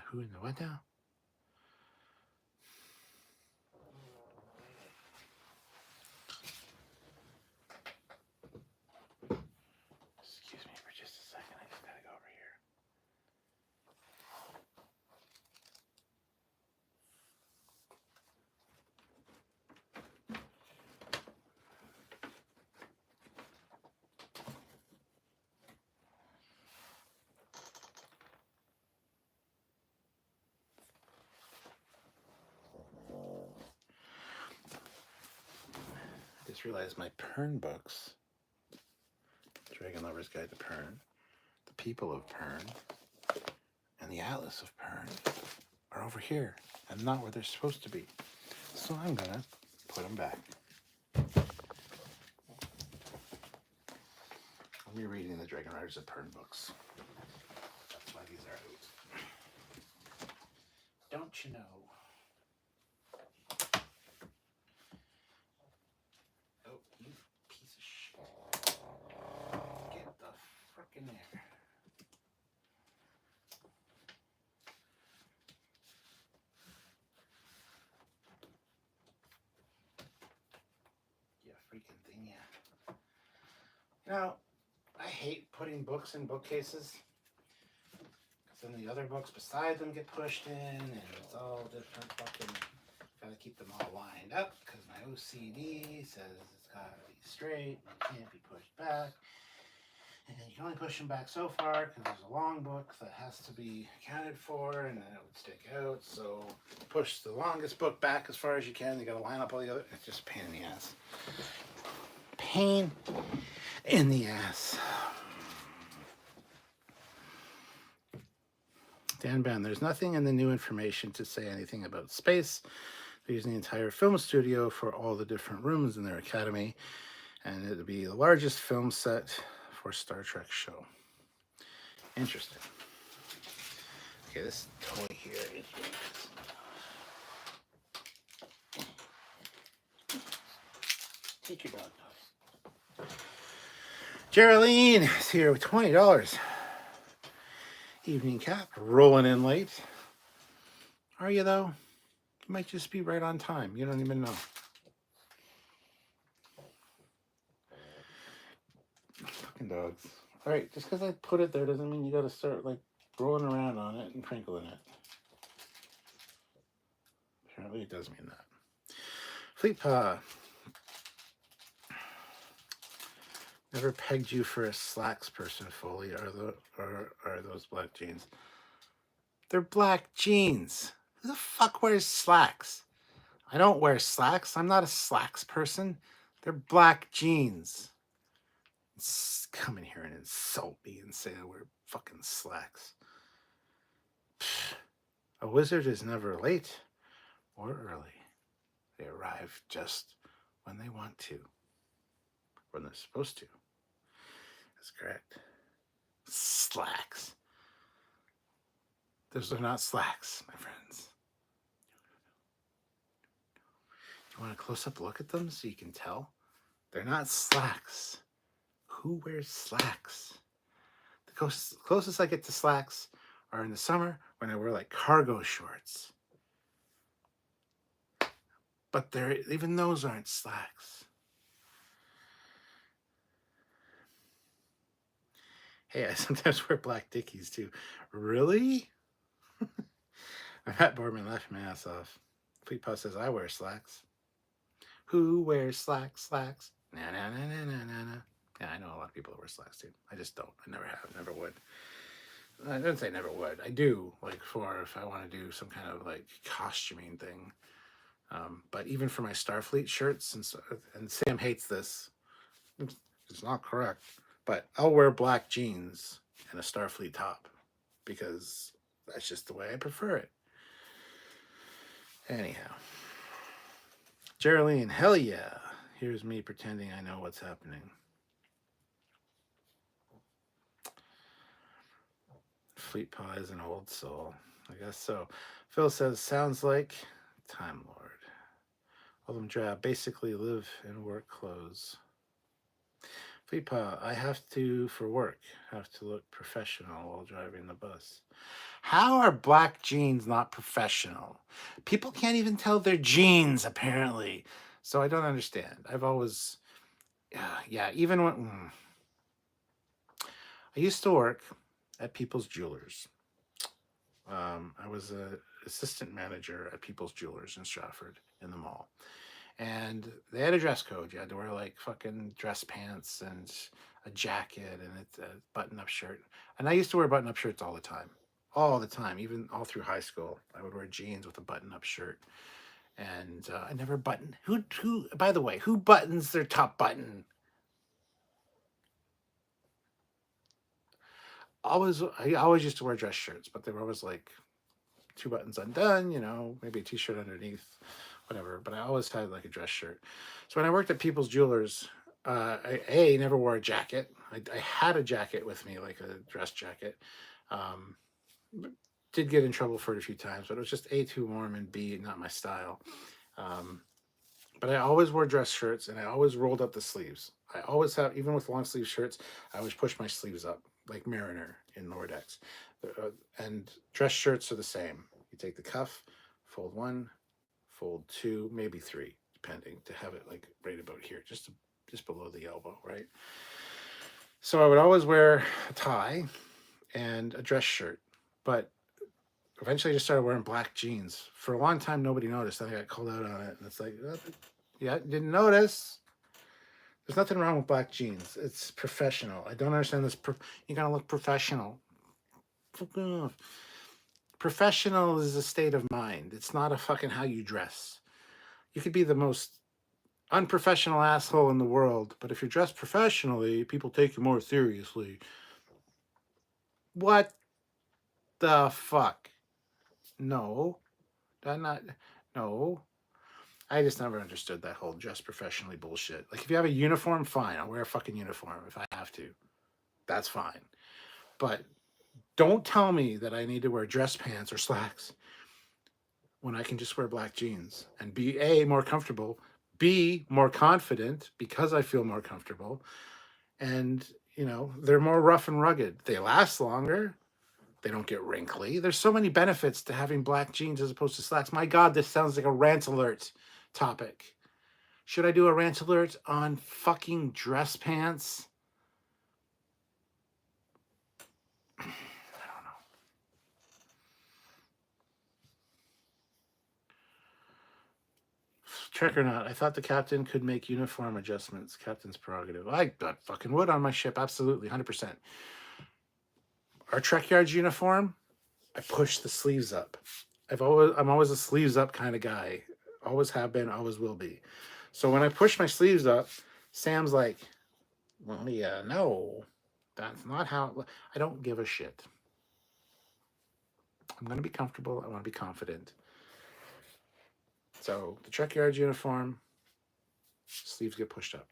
Who in the what now? Excuse me for just a second. I just gotta go over here. just realized my Pern books, Dragon Lover's Guide to Pern, The People of Pern, and the Atlas of Pern are over here and not where they're supposed to be. So I'm going to put them back. I'm rereading the Dragon Riders of Pern books. That's why these are out. Don't you know? Oh, you piece of shit. Get the frick in there. You freaking thing, yeah. You know, I hate putting books in bookcases. Because then the other books beside them get pushed in, and it's all different fucking... Gotta keep them all lined up, because my OCD says it's gotta be straight, and it can't be pushed back. And you can only push them back so far, because there's a long book that has to be accounted for, and then it would stick out. So push the longest book back as far as you can. You gotta line up all the other... It's just a pain in the ass. Pain in the ass. Dan Ben, there's nothing in the new information to say anything about space. They're using the entire film studio for all the different rooms in their academy, and it'll be the largest film set for Star Trek show. Interesting. Okay, this toy here is... Take your dog. Geraldine is here with $20. Evening cap, rolling in late. Are you though? You might just be right on time. You don't even know. Fucking dogs. All right, just because I put it there doesn't mean you got to start like rolling around on it and crinkling it. Apparently, it does mean that. Fleet Paw. Never pegged you for a slacks person, Foley. Are those black jeans? They're black jeans. Who the fuck wears slacks? I don't wear slacks. I'm not a slacks person. They're black jeans. Come in here and insult me and say I wear fucking slacks. Pfft. A wizard is never late or early. They arrive just when they want to. When they're supposed to. That's correct. Slacks. Those are not slacks, my friends. You want a close-up look at them so you can tell? They're not slacks. Who wears slacks? The closest I get to slacks are in the summer when I wear like cargo shorts. But even those aren't slacks. Hey, I sometimes wear black dickies too. Really? Matt Boardman laughing my ass off. Fleet Paw says, I wear slacks. Who wears slacks? Slacks. Na na na na na na na. Yeah, I know a lot of people that wear slacks too. I just don't. I never have. Never would. I didn't say never would. I do, like, for if I want to do some kind of like costuming thing. But even for my Starfleet shirts, and Sam hates this. It's not correct. But I'll wear black jeans and a Starfleet top because that's just the way I prefer it. Anyhow. Geraldine, hell yeah. Here's me pretending I know what's happening. Fleet Paw is an old soul. I guess so. Phil says, sounds like Time Lord. All them drab basically live in work clothes. Fleet Paw, I have to, for work, have to look professional while driving the bus. How are black jeans not professional? People can't even tell they're jeans, apparently. So I don't understand. I've always, yeah, even when, I used to work at People's Jewelers. I was an assistant manager at People's Jewelers in Stratford in the mall. And they had a dress code. You had to wear like fucking dress pants and a jacket and a button-up shirt. And I used to wear button-up shirts all the time. All the time, even all through high school. I would wear jeans with a button-up shirt. And I never button. Who? By the way, who buttons their top button? I always used to wear dress shirts, but they were always like 2 buttons undone. Maybe a t-shirt underneath, whatever. But I always had like a dress shirt. So when I worked at People's Jewelers, I never wore a jacket. I had a jacket with me, like a dress jacket. Um, did get in trouble for it a few times, but it was just A, too warm, and B, not my style. Um, but I always wore dress shirts, and I always rolled up the sleeves. I always have, even with long sleeve shirts, I always push my sleeves up, like Mariner in Lower Decks. And dress shirts are the same. You take the cuff, fold one, fold two, maybe three, depending, to have it like right about here, just below the elbow, right? So I would always wear a tie and a dress shirt, but eventually I just started wearing black jeans. For a long time, nobody noticed. Then I got called out on it, and it's like, yeah, didn't notice. There's nothing wrong with black jeans. It's professional. I don't understand this. You gotta look professional. Professional is a state of mind. It's not a fucking how you dress. You could be the most unprofessional asshole in the world, but if you're dressed professionally, people take you more seriously. What the fuck? No. Not. No. I just never understood that whole dress professionally bullshit. Like, if you have a uniform, fine. I'll wear a fucking uniform if I have to. That's fine. But don't tell me that I need to wear dress pants or slacks when I can just wear black jeans and be A, more comfortable, B, more confident because I feel more comfortable. And, they're more rough and rugged. They last longer. They don't get wrinkly. There's so many benefits to having black jeans as opposed to slacks. My God, this sounds like a rant alert topic. Should I do a rant alert on fucking dress pants? I don't know. Trick or not, I thought the captain could make uniform adjustments. Captain's prerogative. I fucking would on my ship. Absolutely, 100%. Our Trekyards uniform, I push the sleeves up. I'm always a sleeves up kind of guy. Always have been, always will be. So when I push my sleeves up, Sam's like, well, yeah, no, that's not how. I don't give a shit. I'm going to be comfortable. I want to be confident. So the Trekyards uniform, sleeves get pushed up.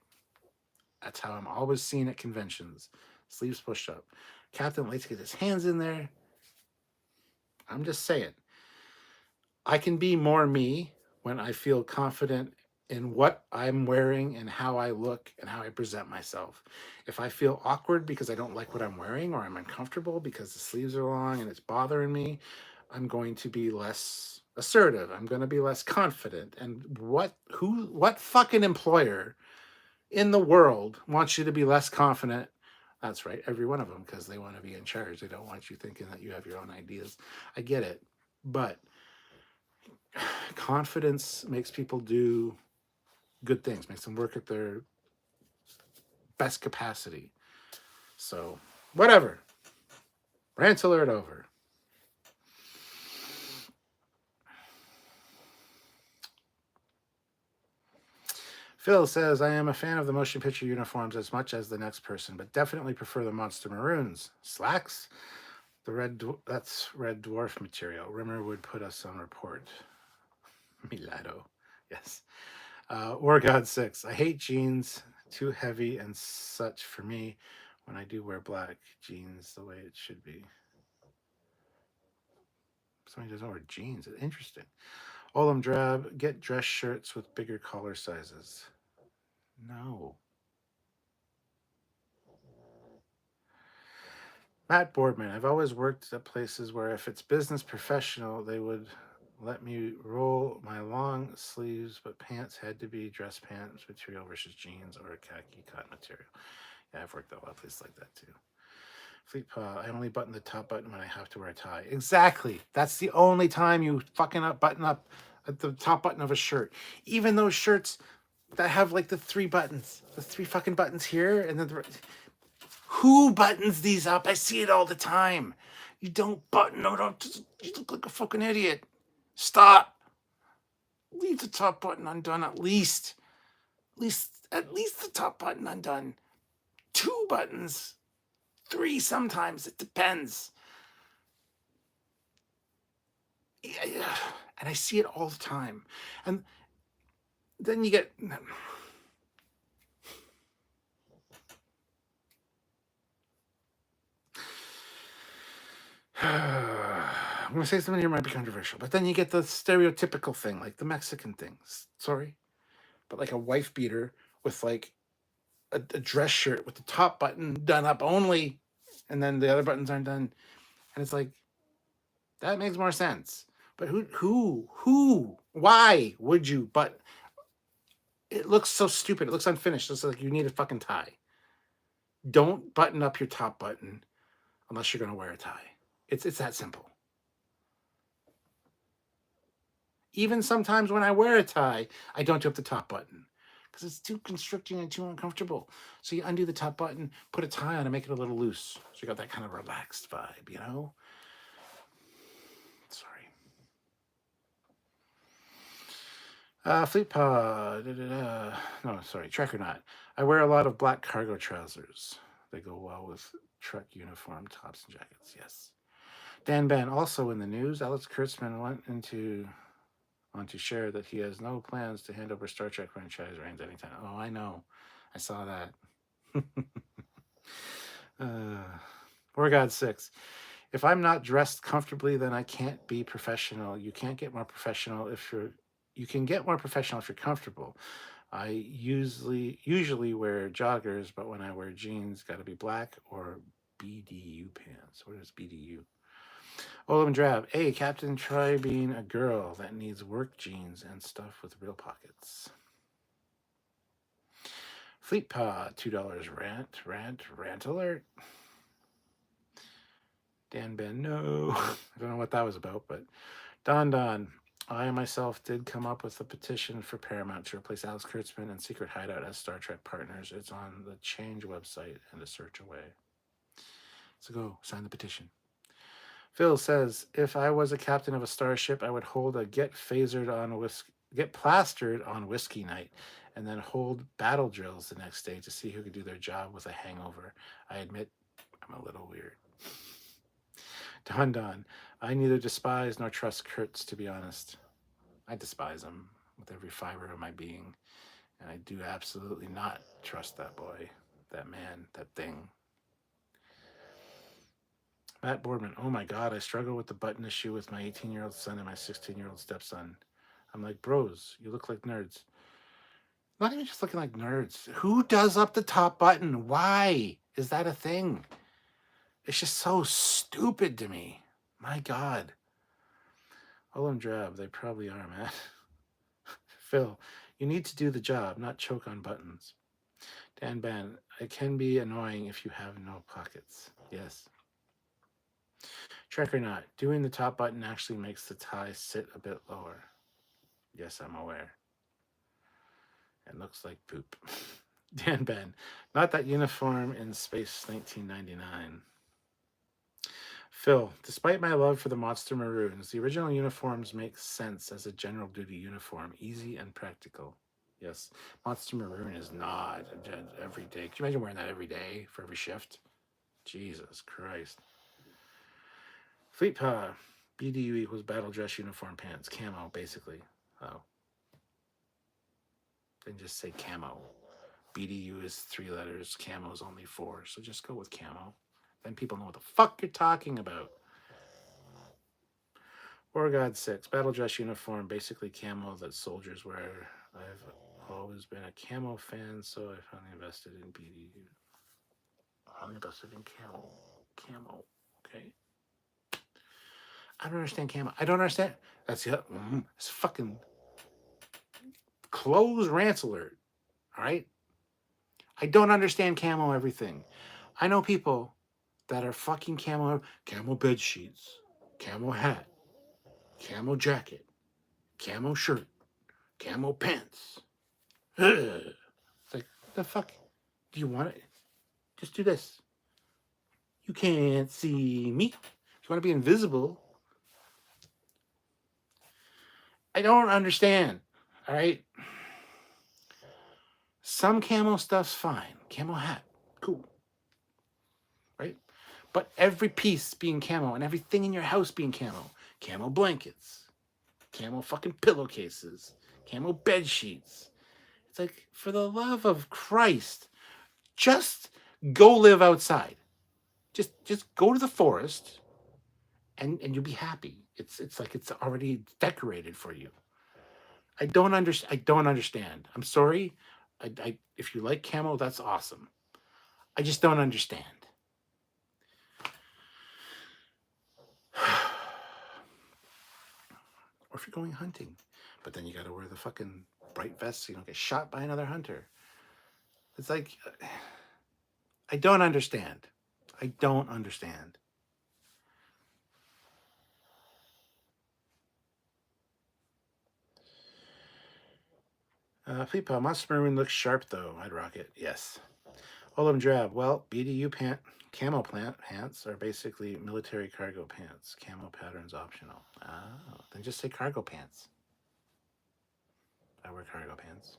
That's how I'm always seen at conventions. Sleeves pushed up. Captain likes to get his hands in there. I'm just saying. I can be more me when I feel confident in what I'm wearing and how I look and how I present myself. If I feel awkward because I don't like what I'm wearing, or I'm uncomfortable because the sleeves are long and it's bothering me, I'm going to be less assertive. I'm going to be less confident. And what fucking employer in the world wants you to be less confident? That's right, every one of them, because they want to be in charge. They don't want you thinking that you have your own ideas. I get it. But confidence makes people do good things, makes them work at their best capacity. So, whatever. Rant alert over. Phil says, I am a fan of the motion picture uniforms as much as the next person, but definitely prefer the Monster Maroons. Slacks? That's Red Dwarf material. Rimmer would put us on report. Milado. Yes. War God 6. I hate jeans. Too heavy and such for me when I do wear black jeans the way it should be. Somebody doesn't wear jeans. Interesting. Olam Drab. Get dress shirts with bigger collar sizes. No. Matt Boardman. I've always worked at places where if it's business professional, they would let me roll my long sleeves, but pants had to be dress pants material versus jeans or a khaki cotton material. Yeah, I've worked at a lot of places like that too. Fleet Paw, I only button the top button when I have to wear a tie. Exactly. That's the only time you fucking button up at the top button of a shirt. Even those shirts that have like the 3 buttons, the 3 fucking buttons here, and then who buttons these up? I see it all the time. You don't button. No, don't. You look like a fucking idiot. Stop. Leave the top button undone at least. At least the top button undone. 2 buttons. 3 sometimes. It depends. Yeah, and I see it all the time. And then you get... I'm going to say something here might be controversial, but then you get the stereotypical thing, like the Mexican things. Sorry. But like a wife beater with like a dress shirt with the top button done up only, and then the other buttons aren't done. And it's like, that makes more sense. But why would you? But it looks so stupid. It looks unfinished. It looks like you need a fucking tie. Don't button up your top button unless you're going to wear a tie. It's that simple. Even sometimes when I wear a tie, I don't do up the top button because it's too constricting and too uncomfortable. So you undo the top button, put a tie on, and make it a little loose. So you got that kind of relaxed vibe, you know? Sorry. Fleet Pod. No, sorry, Trek or not. I wear a lot of black cargo trousers. They go well with truck uniform tops and jackets. Yes. Dan Ben, also in the news, Alex Kurtzman went on to share that he has no plans to hand over Star Trek franchise reigns anytime. Oh, I know. I saw that. War God 6. If I'm not dressed comfortably, then I can't be professional. You can't get more professional if you're... You can get more professional if you're comfortable. I usually wear joggers, but when I wear jeans, got to be black or BDU pants. What is BDU? Olam Drab. Hey, Captain, try being a girl that needs work jeans and stuff with real pockets. Fleet Pod, $2. Rant alert. Dan Ben, no. I don't know what that was about, but Don. I myself did come up with a petition for Paramount to replace Alex Kurtzman and Secret Hideout as Star Trek partners. It's on the Change website and a search away. So go sign the petition. Phil says, if I was a captain of a starship, I would hold a get plastered on whiskey night and then hold battle drills the next day to see who could do their job with a hangover. I admit I'm a little weird. Don. I neither despise nor trust Kurtz, to be honest. I despise him with every fiber of my being. And I do absolutely not trust that boy, that man, that thing. Matt Boardman. Oh my God, I struggle with the button issue with my 18-year-old son and my 16-year-old stepson. I'm like, bros, you look like nerds. Not even just looking like nerds. Who does up the top button? Why is that a thing? It's just so stupid to me. My God. Olam Drab, they probably are, Matt. Phil, you need to do the job, not choke on buttons. Dan Ben, it can be annoying if you have no pockets. Yes. Trek or not, doing the top button actually makes the tie sit a bit lower. Yes, I'm aware. It looks like poop. Dan Ben, not that uniform in Space 1999. Phil, despite my love for the Monster Maroons, the original uniforms make sense as a general duty uniform, easy and practical. Yes, Monster Maroon is not every day. Can you imagine wearing that every day for every shift? Jesus Christ. Fleet Pod, BDU equals battle dress uniform pants, camo, basically. Oh. Then just say camo. BDU is 3 letters, camo is only 4, so just go with camo. Then people know what the fuck you're talking about. War God 6, battle dress uniform, basically camo that soldiers wear. I've always been a camo fan, so I finally invested in BDU. I'm invested in camo. Okay. I don't understand camo. I don't understand. That's it. It's fucking close rant alert. All right. I don't understand camo everything. I know people that are fucking camo bed sheets, camo hat, camo jacket, camo shirt, camo pants. Ugh. It's like, the fuck? Do you want it? Just do this. You can't see me. If you want to be invisible. I don't understand. All right. Some camo stuff's fine. Camo hat, cool. Right? But every piece being camo and everything in your house being camo blankets, camo fucking pillowcases, camo bed sheets. It's like, for the love of Christ, just go live outside. Just go to the forest and you'll be happy. It's like it's already decorated for you. I don't understand. I'm sorry. If you like camo, that's awesome. I just don't understand. Or if you're going hunting, but then you got to wear the fucking bright vest so you don't get shot by another hunter. It's like, I don't understand. I don't understand. Fleetpaw, Monster Maroon looks sharp though. I'd rock it. Yes. Olam Drab. Well, BDU camo pants are basically military cargo pants. Camo patterns optional. Oh, then just say cargo pants. I wear cargo pants.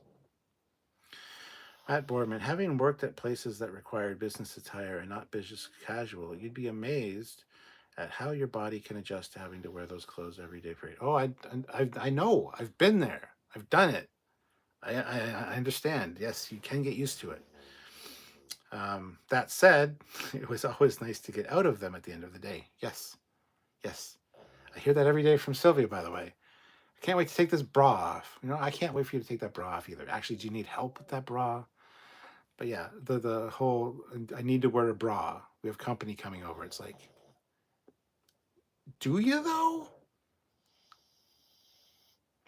Matt Boardman, having worked at places that required business attire and not business casual, you'd be amazed at how your body can adjust to having to wear those clothes every day. Oh, I know. I've been there. I've done it. I understand. Yes, you can get used to it. That said, it was always nice to get out of them at the end of the day. Yes. Yes. I hear that every day from Sylvia, by the way. I can't wait to take this bra off. I can't wait for you to take that bra off either. Actually, do you need help with that bra? But yeah, the whole I need to wear a bra. We have company coming over. It's like, do you though?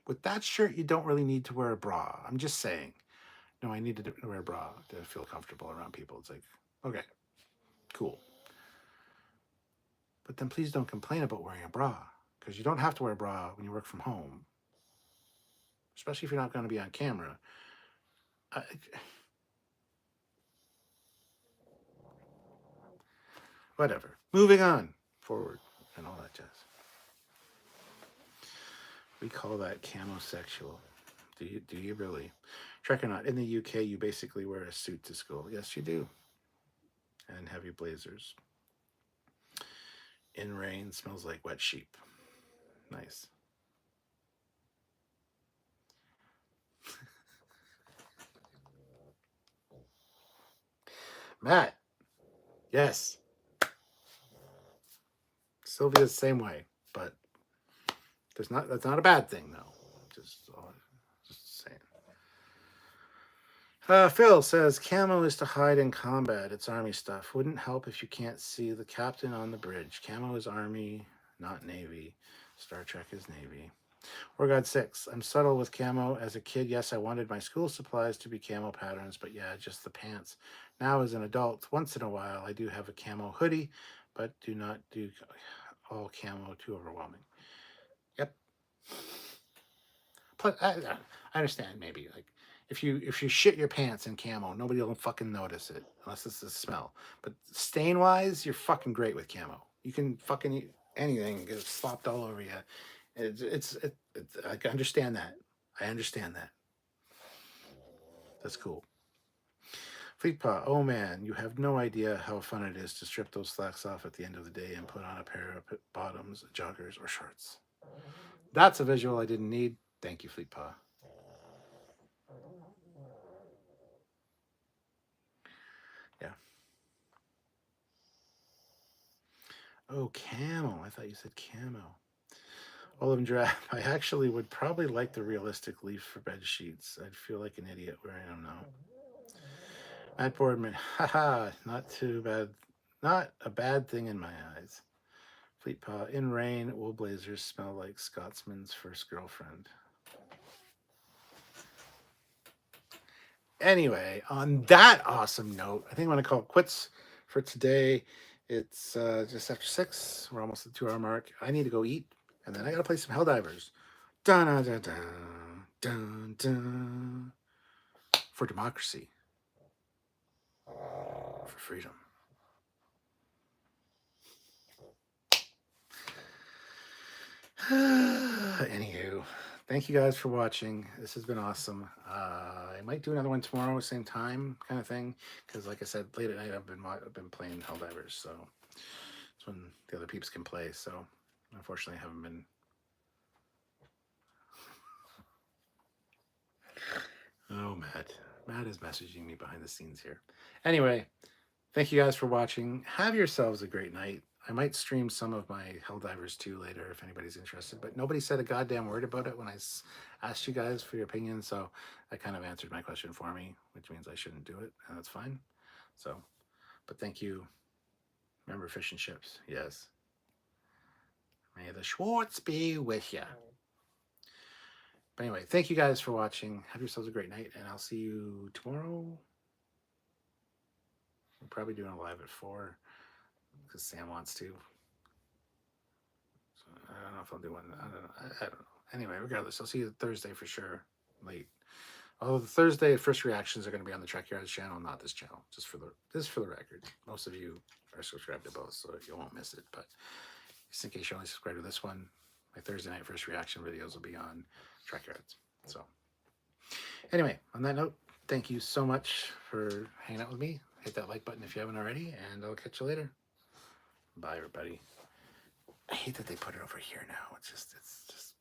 With that shirt, you don't really need to wear a bra. I'm just saying. No, I need to wear a bra to feel comfortable around people. It's like, okay, cool. But then please don't complain about wearing a bra, because you don't have to wear a bra when you work from home, especially if you're not going to be on camera. Whatever. Moving on forward and all that jazz. We call that camosexual. Do you really? Trek or not, in the UK, you basically wear a suit to school. Yes, you do. And heavy blazers. In rain, smells like wet sheep. Nice. Matt. Yes. Sylvia's the same way, but that's not a bad thing though. Just saying. Phil says camo is to hide in combat. It's army stuff. Wouldn't help if you can't see the captain on the bridge. Camo is army, not navy. Star Trek is navy. War God 6. I'm subtle with camo. As a kid, yes, I wanted my school supplies to be camo patterns, but yeah, just the pants. Now, as an adult, once in a while, I do have a camo hoodie, but do not do all camo, too overwhelming. Yep. Plus, I understand maybe like if you shit your pants in camo, nobody will fucking notice it unless it's the smell. But stain wise, you're fucking great with camo. You can fucking eat anything get slopped all over you. I understand that. I understand that. That's cool. Fleetpaw, oh man, you have no idea how fun it is to strip those slacks off at the end of the day and put on a pair of bottoms, joggers, or shorts. That's a visual I didn't need. Thank you, Fleetpaw. Yeah. Oh, camo. I thought you said camo. Olive Drab. I actually would probably like the realistic leaf for bed sheets. I'd feel like an idiot wearing them now. Matt Boardman. Haha, not too bad. Not a bad thing in my eyes. Fleetpaw. In rain, wool blazers smell like Scotsman's first girlfriend. Anyway, on that awesome note, I think I'm going to call it quits for today. It's just after 6. We're almost at the 2-hour mark. I need to go eat, and then I got to play some Helldivers. Dun, dun, dun, dun, dun, dun. For democracy. For freedom. Anywho, thank you guys for watching. This has been awesome. I might do another one tomorrow, same time, kind of thing. Because, like I said, late at night I've been playing Helldivers, so it's when the other peeps can play. So, unfortunately, I haven't been. Oh, Matt. Matt is messaging me behind the scenes here. Anyway, thank you guys for watching. Have yourselves a great night. I might stream some of my Helldivers 2 later if anybody's interested, but nobody said a goddamn word about it when I asked you guys for your opinion, so that kind of answered my question for me, which means I shouldn't do it, and that's fine. So, but thank you. Remember fish and chips, yes. May the Schwartz be with you. But anyway, thank you guys for watching. Have yourselves a great night, and I'll see you tomorrow. We're probably doing a live at 4 because Sam wants to. So I don't know if I'll do one. I don't know. Anyway, regardless, I'll see you Thursday for sure, late. Although the Thursday first reactions are going to be on the Trekyards channel, not this channel. Just for the record. Most of you are subscribed to both, so you won't miss it. But just in case you only subscribe to this one, my Thursday night first reaction videos will be on Trekyards. So anyway, on that note, thank you so much for hanging out with me. Hit that like button if you haven't already, and I'll catch you later. Bye, everybody. I hate that they put it over here now. It's just